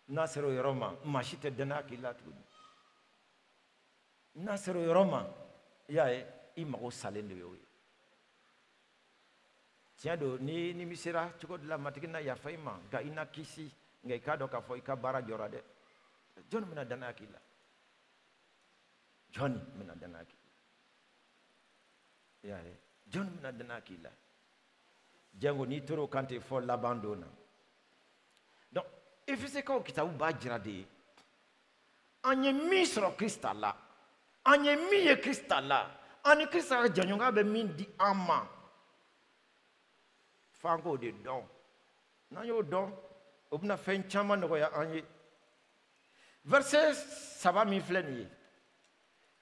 n'a sera o yɔrɔ ma maa si tɛ danaya k'i la tuguni n'a sera o yɔrɔ ma i y'a ye i mago salen de y'o ye tiɲɛ don ni nimisera cogo dɔ la matigi na yafa i ma nka i na kisi nka i k'a dɔn k'a fɔ i ka baara jɔra dɛ jɔnni bɛna danaya k'i la jɔnni bɛna danaya k'i la i y'a ye jɔnni bɛna danaya k'i la jango n'i tora o kan ten fɔ laban don na donc efesikaw kitabu b'a jira de an ye min sɔrɔ Krista la an ye min ye Krista la an ni Krista ka jɛɲɔgɔnya bɛ min di an ma f'an k'o de dɔn n'an y'o dɔn o bɛna fɛn caman nɔgɔya an ye verset 3 min filɛ nin ye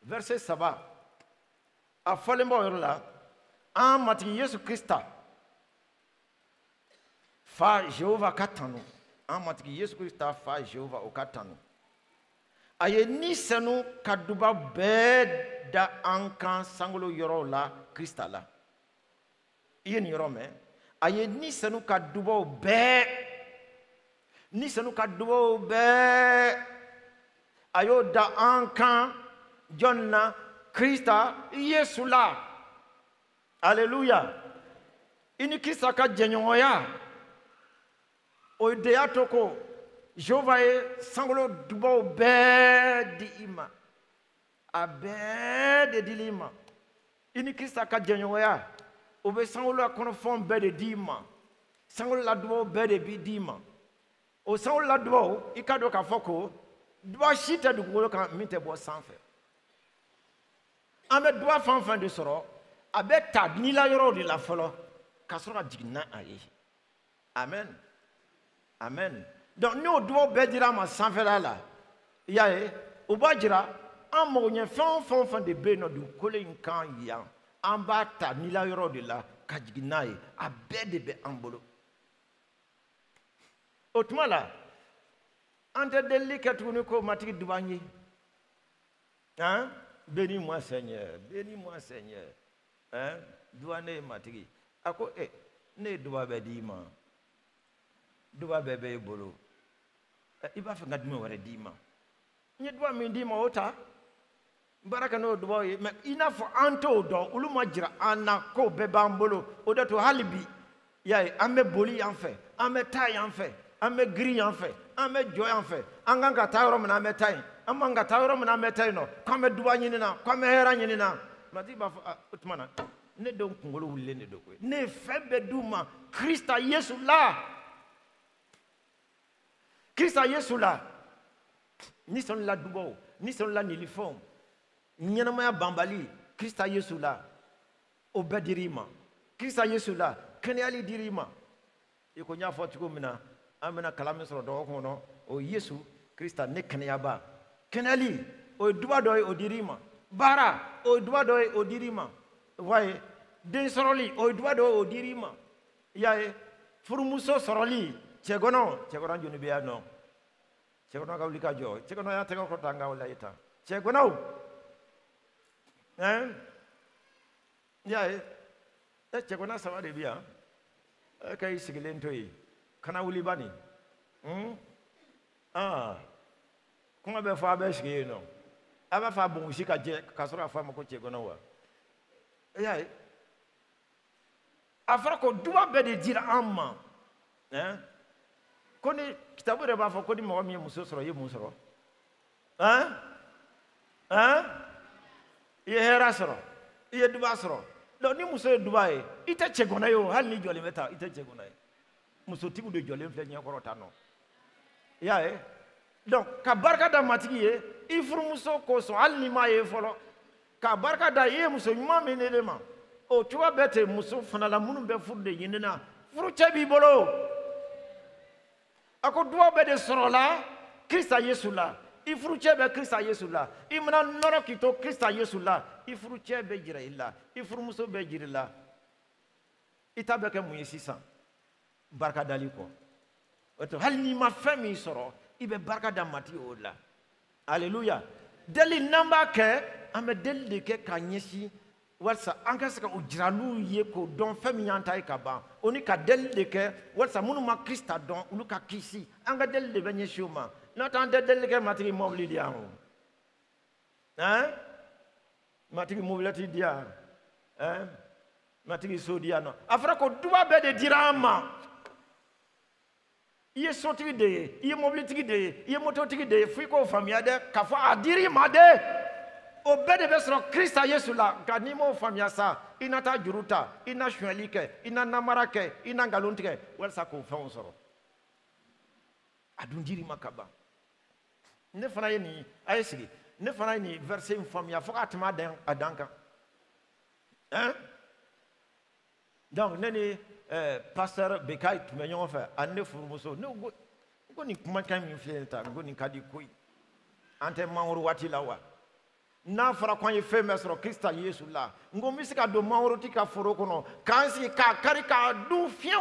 verset 3 a fɔlen b'o yɔrɔ la an matigi Yesu Krista fa Jehova ka tanu an matigi Yesu Krista fa Jehova o ka tanu a ye ni sanu ka duba bɛɛ da an kan sankolo yɔrɔw la Krista la i ye nin yɔrɔ mɛn a ye ni sanu ka dubaw bɛɛ a y'o da an kan jɔn na Krista Yesu la Alléluia i ni Krista ka jɛɲɔgɔnya o de y'a to ko Jehova ye sankolo dubaw bɛɛ di i ma a bɛɛ de dili i ma i ni Krista ka jɛɲɔgɔnya o bɛ sankolo la kɔnɔfɛnw bɛɛ de di i ma sankolo la dubaw bɛɛ de bi di i ma o sankolo la dubaw i ka dɔn k'a fɔ ko duba si tɛ dugukolo kan min tɛ bɔ sanfɛ an bɛ duba fɛn o fɛn de sɔrɔ a bɛ ta nila yɔrɔw de la fɔlɔ ka sɔrɔ ka jigin n'a ye amen amen donc n'o dubaw bɛɛ dira a ma sanfɛla la i y'a ye o b'a jira an magoɲɛ fɛn o fɛn de bɛ yen nɔ dugukolo in kan yan an b'a ta nila yɔrɔ de la ka jigin n'a ye a bɛɛ de bɛ an bolo o tuma la an tɛ delili kɛ tuguni ko matigi duba an ye hein bénis-moi Seigneur bénis-moi Seigneur hein duba ne ye matigi a ko ne ye duba bɛɛ d'i ma duba bɛɛ bɛ e bolo i b'a fɛ n ka jumɛn wɛrɛ d'i ma n ye duba min d'i ma o ta baara kɛ n'o dubaw ye mais i n'a fɔ an t'o dɔn olu ma jira an na k'o bɛɛ b'an bolo o de to hali bi y'a ye an bɛ boli yan fɛ an bɛ taa yan fɛ an bɛ girin yan fɛ an bɛ jɔ yan fɛ an kan ka taa yɔrɔ min na an bɛ taa yen an man ka taa yɔrɔ min na an bɛ taa yen nɔ k'an bɛ duba ɲini na k'an bɛ hɛrɛ ɲini na matigi b'a fɔ o tuma na ne denw kunkolo wulilen de don koyi ne ye fɛn bɛɛ d'u ma Krista Yesu la Krista Yesu la ni sɔnni dubaw ni sɔnni nilifɛnw ɲɛnamaya banbali Krista Yesu la o bɛɛ dir'i ma Krista Yesu la kɛnɛyali dir'i ma i ko n y'a fɔ cogo min na an bɛna kalan min sɔrɔ dɔgɔkun kɔnɔ o Yesu Krista ne kɛnɛyaba kɛnɛyali o ye duba dɔ ye o dir'i ma baara o ye duba dɔ ye o dir'i ma wa ye den sɔrɔli o ye duba dɔ ye o dir'i ma i y'a ye furumuso sɔrɔli cɛgɔnɔ joli bɛ yan nɔ cɛgɔnɔ ka wuli ka jɔ cɛgɔnɔ y'a tɛgɛ kɔrɔta an ka wuli tan cɛgɔnɔw hein i y'a ye cɛgɔnɔ 3 de bɛ yan e ka i sigilen to yen kana wuli bani kuma bɛ fɔ a bɛ sigi yen nɔ a b'a fɔ a bongosi ka jɛ ka sɔrɔ a fɔ a ma ko cɛgɔnɔ wa i y'a ye a fɔra ko duba bɛɛ de dira an ma ko ni kitabu yɛrɛ b'a fɔ ko ni mɔgɔ min ye muso sɔrɔ i ye mun sɔrɔ i ye hɛrɛ sɔrɔ i ye duba sɔrɔ donc ni muso ye duba ye i tɛ cɛgɔnɔ ye o hali ni jɔlen bɛ ta i tɛ cɛgɔnɔ ye musotigiw de jɔlen filɛ ɲɛkɔrɔ tan nɔ i y'a ye donc ka barika da matigi ye i furumuso kosɔn hali ni m'a ye fɔlɔ ka barika da i ye muso ɲuman min di ne ma o cogoya bɛɛ ten muso fana la minnu bɛ furu de ɲini na furu cɛ b'i bolo a ko duba bɛɛ de sɔrɔla Krista Yesu la i furucɛ bɛ Krista Yesu la i mana nɔrɔ k'i to Krista Yesu la i furucɛ bɛ jira i la i furumuso bɛ jira i la i ta bɛ kɛ mun ye sisan barika dali kɔ o to hali n'i ma fɛn min sɔrɔ i bɛ barika da matigi o la Alléluia deli n'an b'a kɛ an bɛ deli de kɛ ka ɲɛsin walasa an ka se ka o jira n'u ye k'o dɔn fɛn min y'an ta ye ka ban o ni ka deli de kɛ walasa minnu ma Krista dɔn olu ka kisi an ka deli de bɛ ɲɛsin o ma n'o tɛ an tɛ deli kɛ matigi mɔbili di yan o matigi mobilɛti di yan matigi sodiano afra ko duba be de dirama iye sotigi de iye mobilitigi de iye mototigi de fiko famia de kafo adiri made o be de be soro Christa Yesu la ganimo famia sa inata juruta ina shwelike ina namarake ina ngalontike welsa ko fa soro adundiri makaba ne fana yeni ayesigi ne fana ni verset famia fo atma den adanka hein donc nene pasteur Bekay tu me ñoo fa ande furmuso no go ni kuma kan mi fienta go ni kadi koy ante mawru wati lawa na fara kwan ye fe mesro Christa Yesu la ngo misika do mawru tika foro kono kansi ka karika du fiu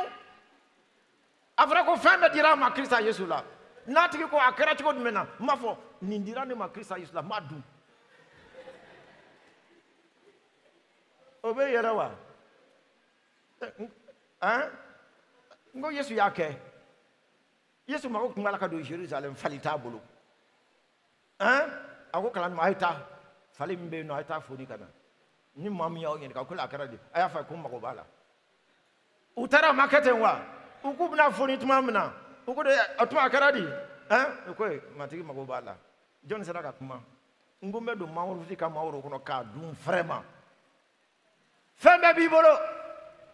afra ko fe me dira ma Christa Yesu la na tiki ko akara tiko mena mafo ni dira ne ma Christa Yesu la madu obe yera wa hein ngo Yesu yake Yesu mako kungala ka do Jerusalem falita bulu hein ako kala ma aita fali mbe no aita foni kana ni mami yawo yen ka kula akara di aya fa ko mako bala utara marketing wa uku bna foni tumamna uku de atuma akara di hein ko matiki mako bala John sadaka kuma ngumbe do mawru fika mawru kono ka dum vraiment fembe bibolo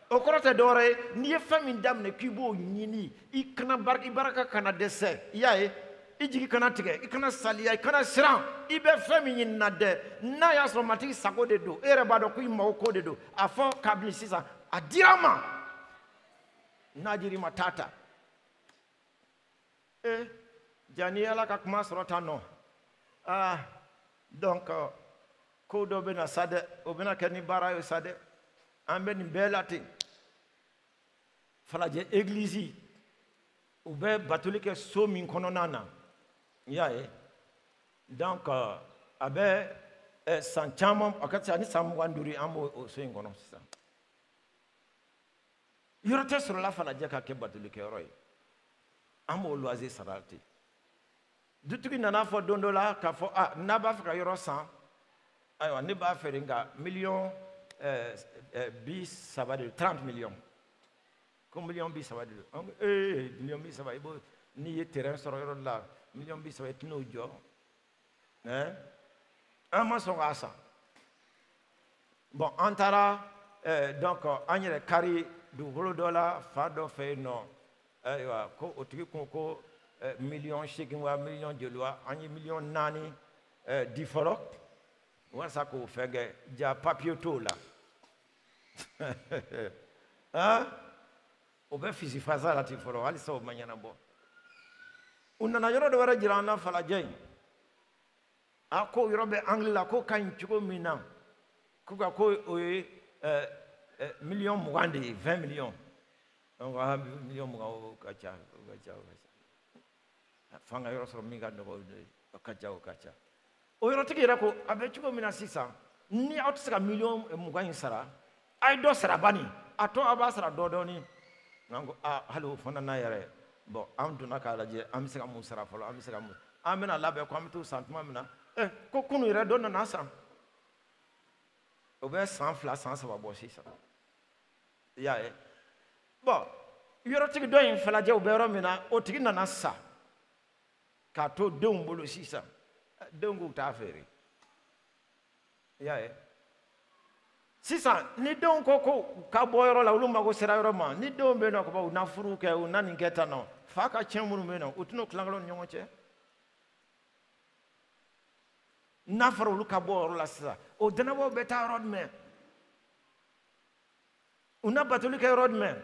okorote dore ni fami damne kibo nyini ikana baraka kana dese yae ijigi kana tige ikana salia ikana siran ibe fami nyina de na ya so mati sago de do ere bado ku ima ko de do afo kabli sisa adirama na dirima tata janiela ka kuma sorota no donc ko do bena sade obena keni barayo sade ambe ni belati falaje église ube batulike so min kono nana yae donc abe sanchamo akati ani samwanduri amo so ngono sisa yorote sur la falaje ka ke batulike roy amo loise sarati dutuki nana fo dondola ka fo naba fa yoro 100 ayo ne ba feringa million bis ça va de 30 millions. Comme million bis ça va de million bis ça va ni terrain sur là million bis ça va être no job. Hein? Un mois son ça. Bon, antara donc agnere kari du $1 fado fait non. Ko otiki ko million chicken wa million jolwa anyi million nani difforok. Wa sa ko fege ja papier to la hein o be fisi faza la ti foro ali so manyana bo unana yoro do wara jirana fala jey ako yorobe angla ko kan chuko mina ko ga ko million mugandi 20 millions on va million mugawo kacha fanga yoro so mi ga do kacha o yoro tigira ko abe chuko mina sisa ni outsaka million mugani sara ay do sara bani ato aba sara dodoni nango halo fona na yare bon am duna kala je am sika mu sara folo am sika mu amena labe ko am to santuma mina ko kunu yare do na sa o be 100 fla 100 sa bo sisa ya bon yoro tigi do in fala je o be ro mina o tigi na sa ka to de mbolo sisa dongo ta fere ya si ça ni don koko ka boyoro la uluma go sera yoro ma ni don be no ko ba na furu ke u nani ngeta no fa ka chemuru me no utuno klangalo nyongo che na faru lu ka boyoro la sa o dana bo beta road me una batuli ke road me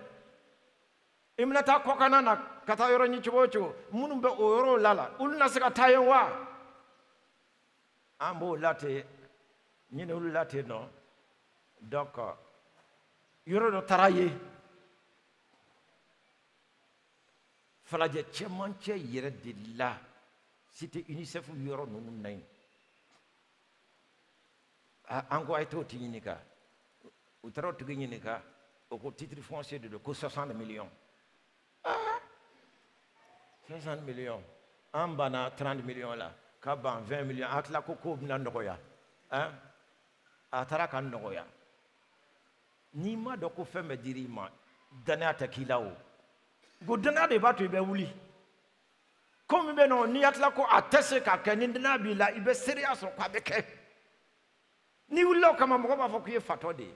imna ta ko kanana kata yoro ni chubocho munum be o yoro lala ulna sika tayen wa ambo late nyine ulu late no donc yoro do taraye falaje chemanche yere dilla cité UNICEF yoro no nay ango ay to tinika utaro tiginika au titre foncier de ko 60 millions 60 millions ambana 30 millions là kaban 20 millions atla ko ko na ndoya hein atara kan ndoya n'i ma dɔn ko fɛn bɛ dir'i ma danaya tɛ k'i la o ko danaya de b'a to i bɛ wuli ko min bɛ yen nɔ n'i hakilila ko a tɛ se k'a kɛ ni danaya b'i la i bɛ seereya sɔrɔ k'a bɛ kɛ n'i wulila o kama mɔgɔ b'a fɔ k'i ye fatɔ de ye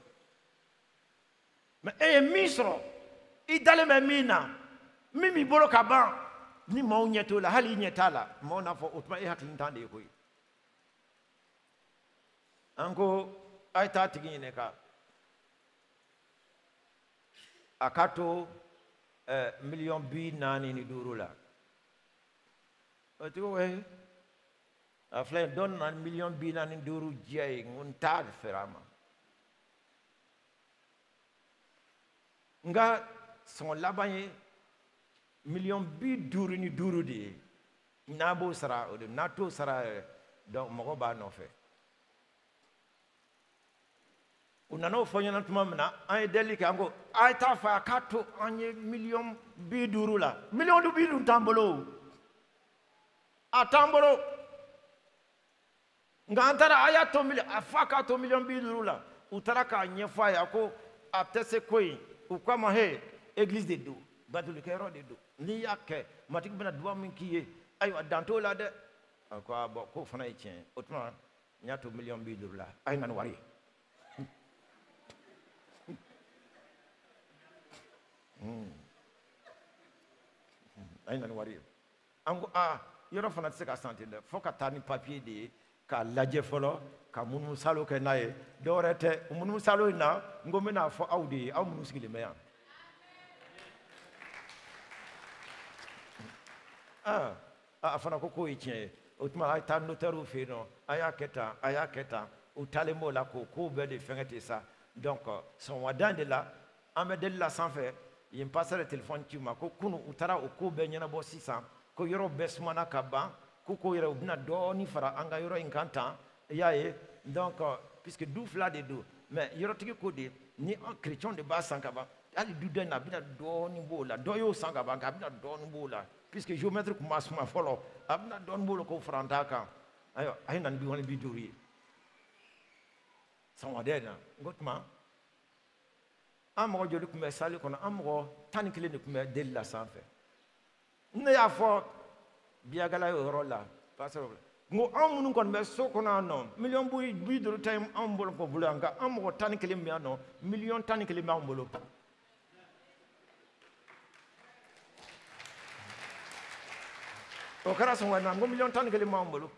mɛ e ye min sɔrɔ i dalen bɛ min na min b'i bolo ka ban ni maaw ɲɛ t'o la hali i ɲɛ t'a la maaw n'a fɔ o tuma e hakilitan de ye koyi an ko a ye taa tigi ɲininka a k'a to 4,45 la o tigi ko a filɛ dɔ nana 4,45 diya ye n ko n t'a feere a ma nka sɔngɔ laban ye 55,000 de ye n'a b'o sara o de n'a t'o sara donc mɔgɔ b'a nɔfɛ u nana o fɔ ɲɛna tuma min na an ye deli kɛ an ko a ye taa fɔ a k'a to an ye 50,000 la 50,000 t'an bolo a t'an bolo nka an taara a y'a to a fa k'a to 50,000 la u taara k'a ɲɛfɔ a ye a ko a tɛ se ko in u k'a ma he église de don batolikɛyɔrɔ de don n'i y'a kɛ matigi bɛna duwawu min k'i ye ayiwa dan t'o la dɛ a ko bɔn k'o fana ye tiɲɛ o tuma n y'a to 50,000 la a ye na ni wari ye a ye na ni wari ye an ko yɔrɔ fana tɛ se ka san ten dɛ fo ka taa ni papiye de ye k'a lajɛ fɔlɔ ka munumunu-salo kɛ n'a ye dɔwɛrɛ tɛ munumunu-salo in na n ko n bɛna fɔ aw de ye aw minnu sigilen bɛ yan a fana ko k'o ye tiɲɛ ye o tuma a ye taa notɛriw fɛ yen nɔ a y'a kɛ tan a y'a kɛ tan u taalen b'o la k'o kow bɛɛ de fɛngɛ ten sa donc sɔgɔmada de la an bɛ deli la sanfɛ yen passer téléphone ci u ma ko kunu u taara o ko bɛɛ ɲɛnabɔ sisan ko yɔrɔ bɛɛ sumana ka ban ko yɛrɛ u bɛna dɔɔnin fara an ka yɔrɔ in kan tan i y'a ye donc puisque du fila de don mais yɔrɔtigi ko de ni an chrétien de b'a san ka ban hali du dɔ in na a bɛna dɔɔnin b'o la dɔ y'o san ka ban nka a bɛna dɔɔnin b'o la puisque géomètre tun b'a suma fɔlɔ a bɛna dɔɔnin b'o la k'o fara an t'a kan ayiwa a ye na ni 50 ye sɔgɔmada in na n ko tuma an mɔgɔ joli tun bɛ sali kɔnɔ an mɔgɔ 11 de tun bɛ deli la sanfɛ ne y'a fɔ biyagala y'o yɔrɔ la pastor n ko an minnu kɔni bɛ so kɔnɔ yan nɔ 50,000 ta ye anw bolo yan nka an mɔgɔ 11 bɛ yan nɔ 11,000,000 b'an bolo o kɛra sɔngɔ na n ko 11,000,000 b'an bolo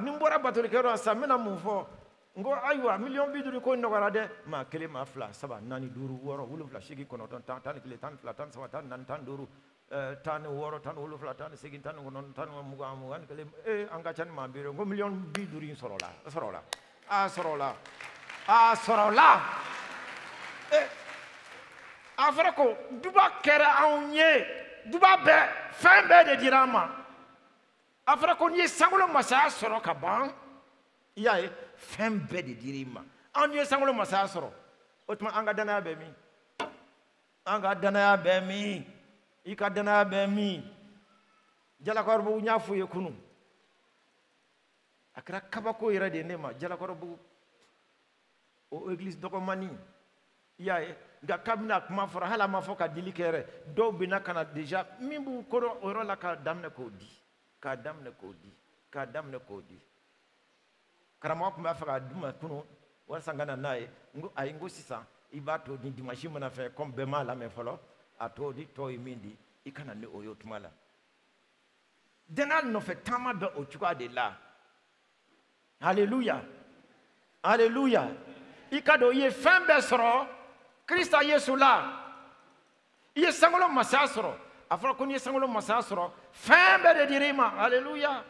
ni n bɔra batolikɛyɔrɔ la sisan n bɛna mun fɔ n ko ayiwa 50,000 ko nɔgɔyara dɛ maa 1 maa 2 3 4 5 6 7 8 9 10 11 12 13 14 15 16 17 18 19 20 16 17 18 19 20 21 22 an ka ca ni maa bi n ko 50,000 in sɔrɔla a fɔra ko duba kɛra anw ye duba bɛɛ fɛn bɛɛ de dira an ma a fɔra ko n'i ye sankolo masaya sɔrɔ ka ban i y'a ye fɛn bɛɛ de dir'i ma anw ye sankolo masaya sɔrɔ o tuma an ka danaya bɛ min i ka danaya bɛ min jalakɔrɔbugu n y'a f'u ye kunun a kɛra kabako yɛrɛ de ye ne ma jalakɔrɔbugu o église dɔgɔmani i y'a ye nka kabini a kuma fɔra hali a ma fɔ ka dili kɛ yɛrɛ dɔw bɛ na ka na déjà min b'u kɔrɔ o yɔrɔ la k'a daminɛ k'o di karamɔgɔ tun b'a fɛ k'a d'u ma kunun walasa n ka na n'a ye n ko sisan i b'a to ni dimanche mana fɛ comme bɛɛ m'a lamɛn fɔlɔ a to ni tɔ ye min di i ka na ni o ye o tuma la danaya nɔfɛ taama bɛ o cogoya de la haleluya i ka dɔn i ye fɛn bɛɛ sɔrɔ Krista Yesu la i ye sankolo masaya sɔrɔ a fɔra ko n'i ye sankolo masaya sɔrɔ fɛn bɛɛ de dir'i ma haleluya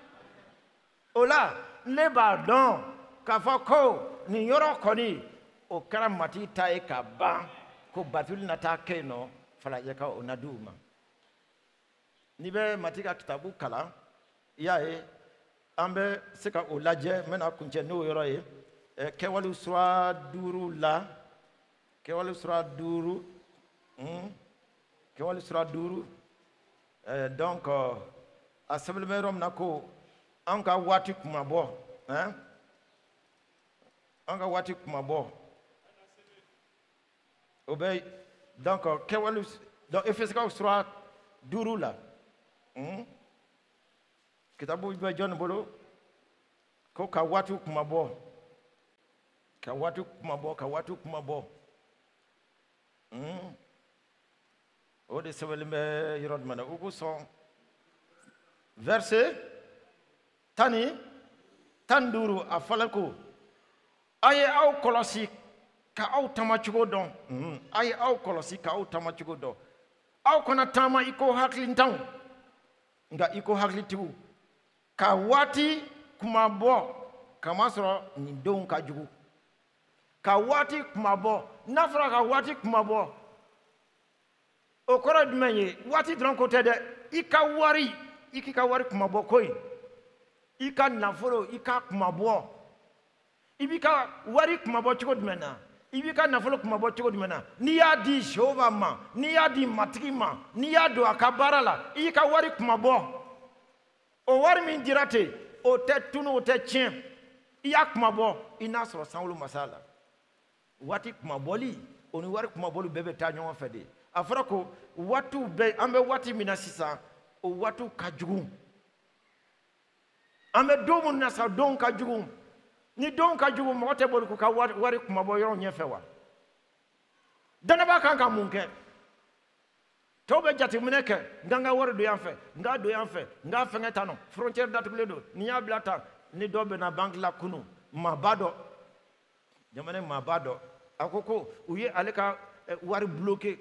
o la ne b'a dɔn k'a fɔ ko nin yɔrɔ kɔni o kɛra matigi ta ye ka ban ko batuli na taa kɛ yen nɔ falajɛ ka o na di u ma n'i bɛ matigi ka kitabu kalan i y'a ye an bɛ se ka o lajɛ n bɛna kuncɛ n'o yɔrɔ ye kɛwale sura 5 la kɛwale sura 5 donc a sɛbɛnlen bɛ yɔrɔ min na ko an ka waati kuma bɔ an ka waati kuma bɔ Donc, donc Ephésiens 3, Dourou là. Kitabu ibe John Bolo. Ko kawatu kumabo. Kawatu kumabo. O de sebelimbe yirod mana ugu son. Verset Tani Tanduru afalako. Aye au kolosi ka au tamachugo don. Aye au kolosi ka au tamachugo don. Au kona tama iko haklintan. Nga iko haklitigu. Ka wati kumabo kamasro ni don kajugu. Ka wati kumabo nafra ka wati kumabo. Okora dumenye wati dron kote de ika wari kumabo koi. Ika naforo ika kumabo. Ibika wari kumabo chiko dumena. Ibika nafolo kumabo chiko dumena. Ni ya di Jehova ma, ni ya di matiki ma, ni ya do akabara la. Ika wari kumabo. O wari min dirate, o te tunu o te chien. Iya kumabo ina soro sanwulu masala. Wati kumaboli, oni wari kumaboli bebe ta nyon fede. Afra ko watu be ambe wati mina sisa o watu kajugu. Ambe domu nasa don kajugu. Ni don kajugu mote bolu ku ka wari kumabo yoro nyefe wa. Dana ba kan ka munke. Tobe jati muneke nganga wari do yanfe, nga do yanfe, nga fengeta no, frontière datukle do, ni ya blata ni dobe na bank la kunu, mabado. Jamane mabado. Akoko uye aleka wari bloqué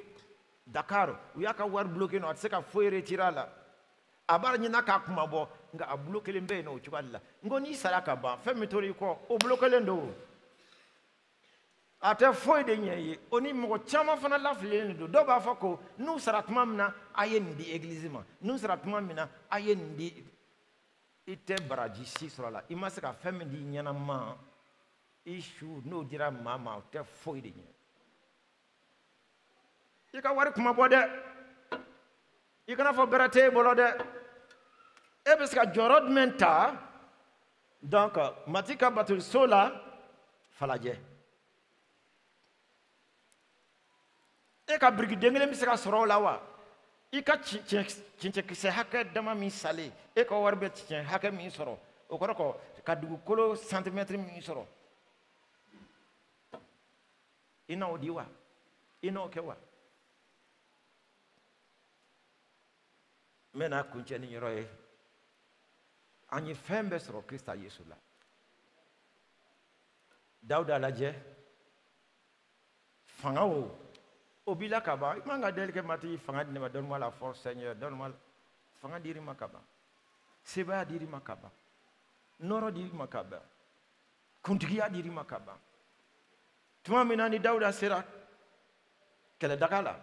Dakar, uya ka wari bloqué no atseka foi retira la. Abar nyina ka kumabo nga a bloqué lembe no chukalla. Ngoni salaka ba, femi tori ko o bloqué lendo. Ate foi de nyeye, oni mo chama fana la flene do ba fako, nu saratma mina ayen di église ma. Nu saratma mina ayen di ite baraji si sala. Imasaka femi di nyana ma. Ishu no dira mama te foi de nyeye. Ika wari kumabo de. Ika na fo berate bolo de. Et parce que Jorod Menta, donc, Matika Batul Sola, Faladje. Et que Brigidengele Misaka Soro Lawa, Ika Chinchekise Hake Dama Mi Sali, et que Warbet Hake Mi Soro, Okoroko, Kadukolo centimètre Mi Soro. Ina Odiwa, Ina Okewa. Mena Kuncheni Roy. Ani fembe soro Krista Yesu la. Dauda laje. Fanga o. Obila kaba. Manga delke mati fanga dinema. Donne-moi la force Seigneur. Donne-moi. Fanga diri makaba. Seba diri makaba. Noro diri makaba. Kuntigia diri makaba. Tuma minani Dauda sera. Kele dakala.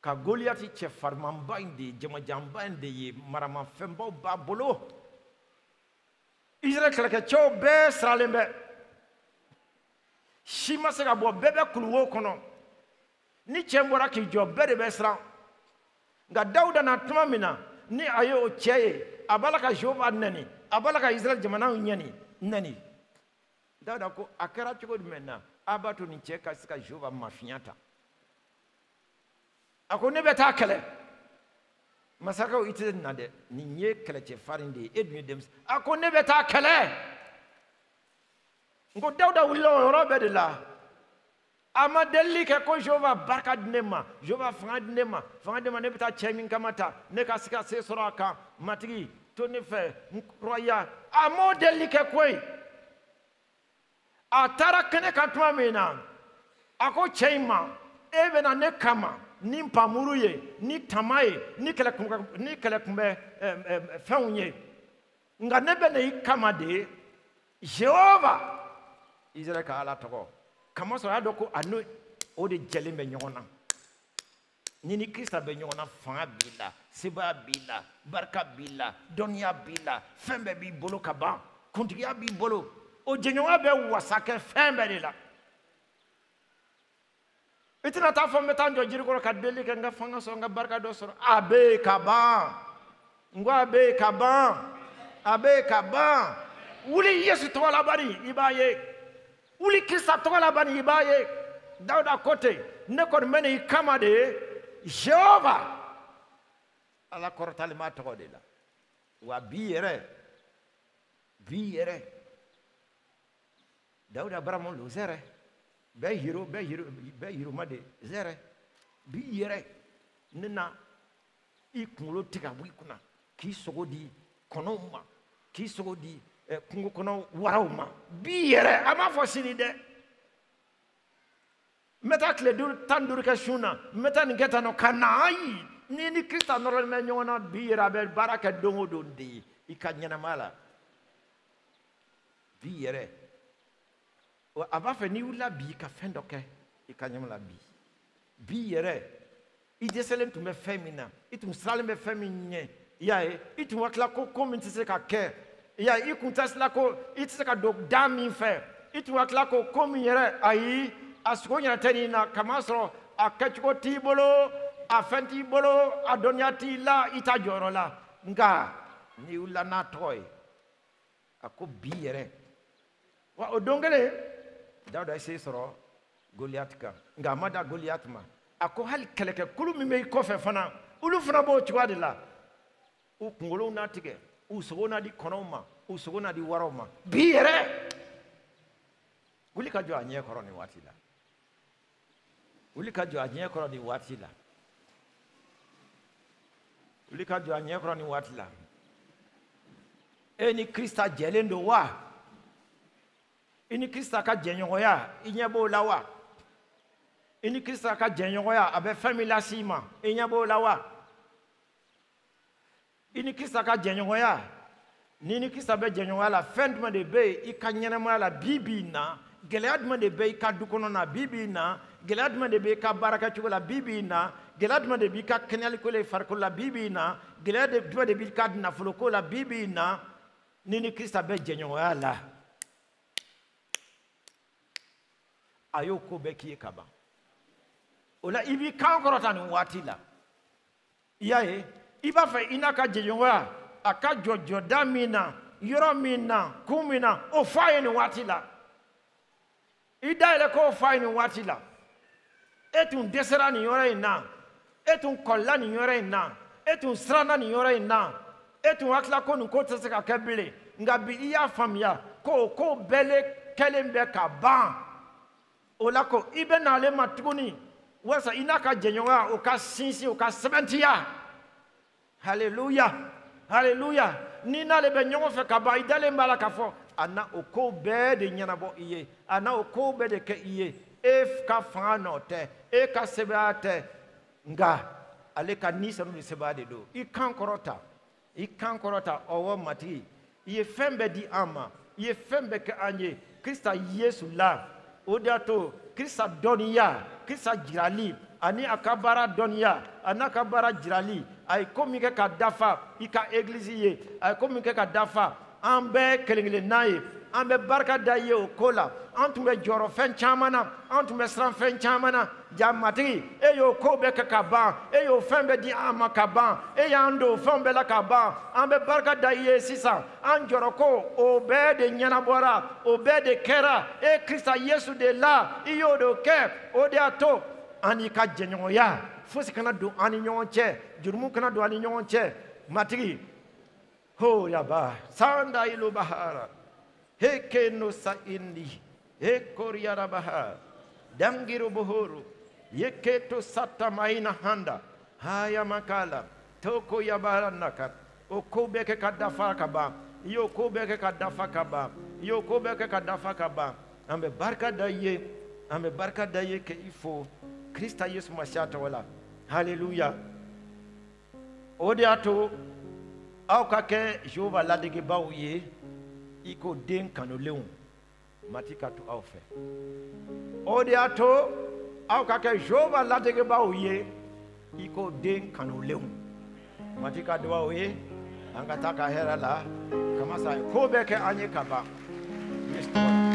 Ka Goliath che farmamba inde. Jama jamba inde ye. Marama fembo ba bolo. Israël keleke cho be sralembe shima se ga bo bebe kuluwo kono ni chembora ki jo be de be sra nga Dauda na tuma mina ni ayo cheye abalaka Jehova nani abalaka Israël jamana nyani nani Dauda ko akara chiko dimena abatu ni cheka sika Jehova mafinyata ako ne beta kele Masaka ite nade ni nye kele che farinde edmi dems ako ne beta kele ngo Dauda wulo robe de la amadeli ke ko Jehova barka dinema Jehova fanga dinema ne beta chemin kamata ne ka sika se soraka matigi to ne fe roya amodeli ke koi atara kene katwa mena ako chema ebe na ne kama ni mpamuruye ni tamaye ni kele kumbe faunye nga nebe ne kamade Jehova Israel ka ala toko kama so adoko anu o de jelimbe nyona ni Krista be nyona fa bila siba bila barka bila donia bila fembe bi bolo kaba kuntiya bi bolo o jenyowa be wasake fembe de la itina ta fo metanjo jiriko ka deli ke nga fanga so nga barka do soro abe kaba ngwa abe kaba wuli Yesu to la bari ibaye wuli Krista to la bari ibaye Dauda côté ne kon meni kama de Jéhovah ala kortali ma to de la wa biere Dauda bramo lo zere be hiro ma de zere biere nina ikunlo tiga wikuna ki sogodi konoma ki sogodi kungo kono warawma biere ama fosini de meta kle dur tandur ka shuna meta ngeta no kanai ni Krista norol me nyona biere be baraka dongo dondi ikanyana mala biere o abafe ni ula bi ka fendoke ikanyama la bi yere ideselen to me femina itum sale me feminye yae itum wakla ko community se ka ke ya ikuntas la ko itse ka dok dami fe itum wakla ko komiyere ayi asko nya tani na kamasro akachko tibolo afenti bolo adoniati la itajoro la nga ni ula na toy ako bi yere wa odongele Dauda sai soro Goliath ka nga mada Goliath ma ako hal keleke kulu mi me ko fe fana ulu fana bo chwa de la u kungolo na tige u sogo na di konoma u sogo na di waroma biere uli ka jo anye koro ni watila uli ka jo anye koro ni watila uli ka jo anye koro ni watila eni Krista jelendo wa ini Krista ka jenyoya inyabo lawa ini Krista ka jenyoya abe family sima inyabo lawa ini Krista ka jenyoya nini Krista be jenyoya la fendma de be ikanyana mala bibina geladma de be ka dukono na bibina geladma de be ka baraka chula bibina geladma de be ka kenali ko le farko la bibina geladma de be ka na fuloko la bibina nini Krista be jenyoya la ayoko beki kaba ola ibi kankorota ni watila yae iba fe inaka jejonwa aka jojo damina yoromina kumina o faye ni watila ida ile ko faye ni watila etun desera ni yore ina etun kolla ni yore ina etun strana ni yore ina etun akla ko nu ko tse ka kebele ngabi iya famia ko bele kelembe ka ban olako ibe na le matuguni wasa inaka jenyoa oka sinsi oka 70 ya hallelujah ni na le benyo fe ka ba idale mbala ka fo ana oko be de nyanabo iye ana oko be de ke iye ef ka fano te e ka sebate nga ale ka ni sanu sebade do ikankorota owo mati iye fembe di ama iye fembe ke anye Krista Yesu la Odato Krista Donia Krista Jirali ani akabara Donia anakabara Jirali ay komike ka dafa ika eglise ay komike ka dafa ambe kelengele naye ambe barka daye okola antume joro fen chamana antume sran fen chamana jamati eyo kobe kaba eyo fembe di amakaba eyando fembe la kaba ambe barka daye sisa anjoro ko obede nyanabora obede kera e Krista Yesu de la iyo do ke ode ato anika jenyoya fosi kana do ani nyonche jurumu kana do ani nyonche matigi ho yaba sanda ilu bahara heke no sa indi hekoriara bahara dangiru buhuru yeketo sata maina handa haya makala toko yabara nakat okobeke kadafa kaba yo kobeke kadafa kaba yo kobeke kadafa kaba ambe barka daye ke ifo Krista Yesu mashata wala hallelujah odiato au kake Jehova ladege bawye iko den kanoleun matika to aufe odiato au kake Jehova ladege bawye iko den kanoleun matika do bawye angataka hera la kama sa ko beke anye kaba yes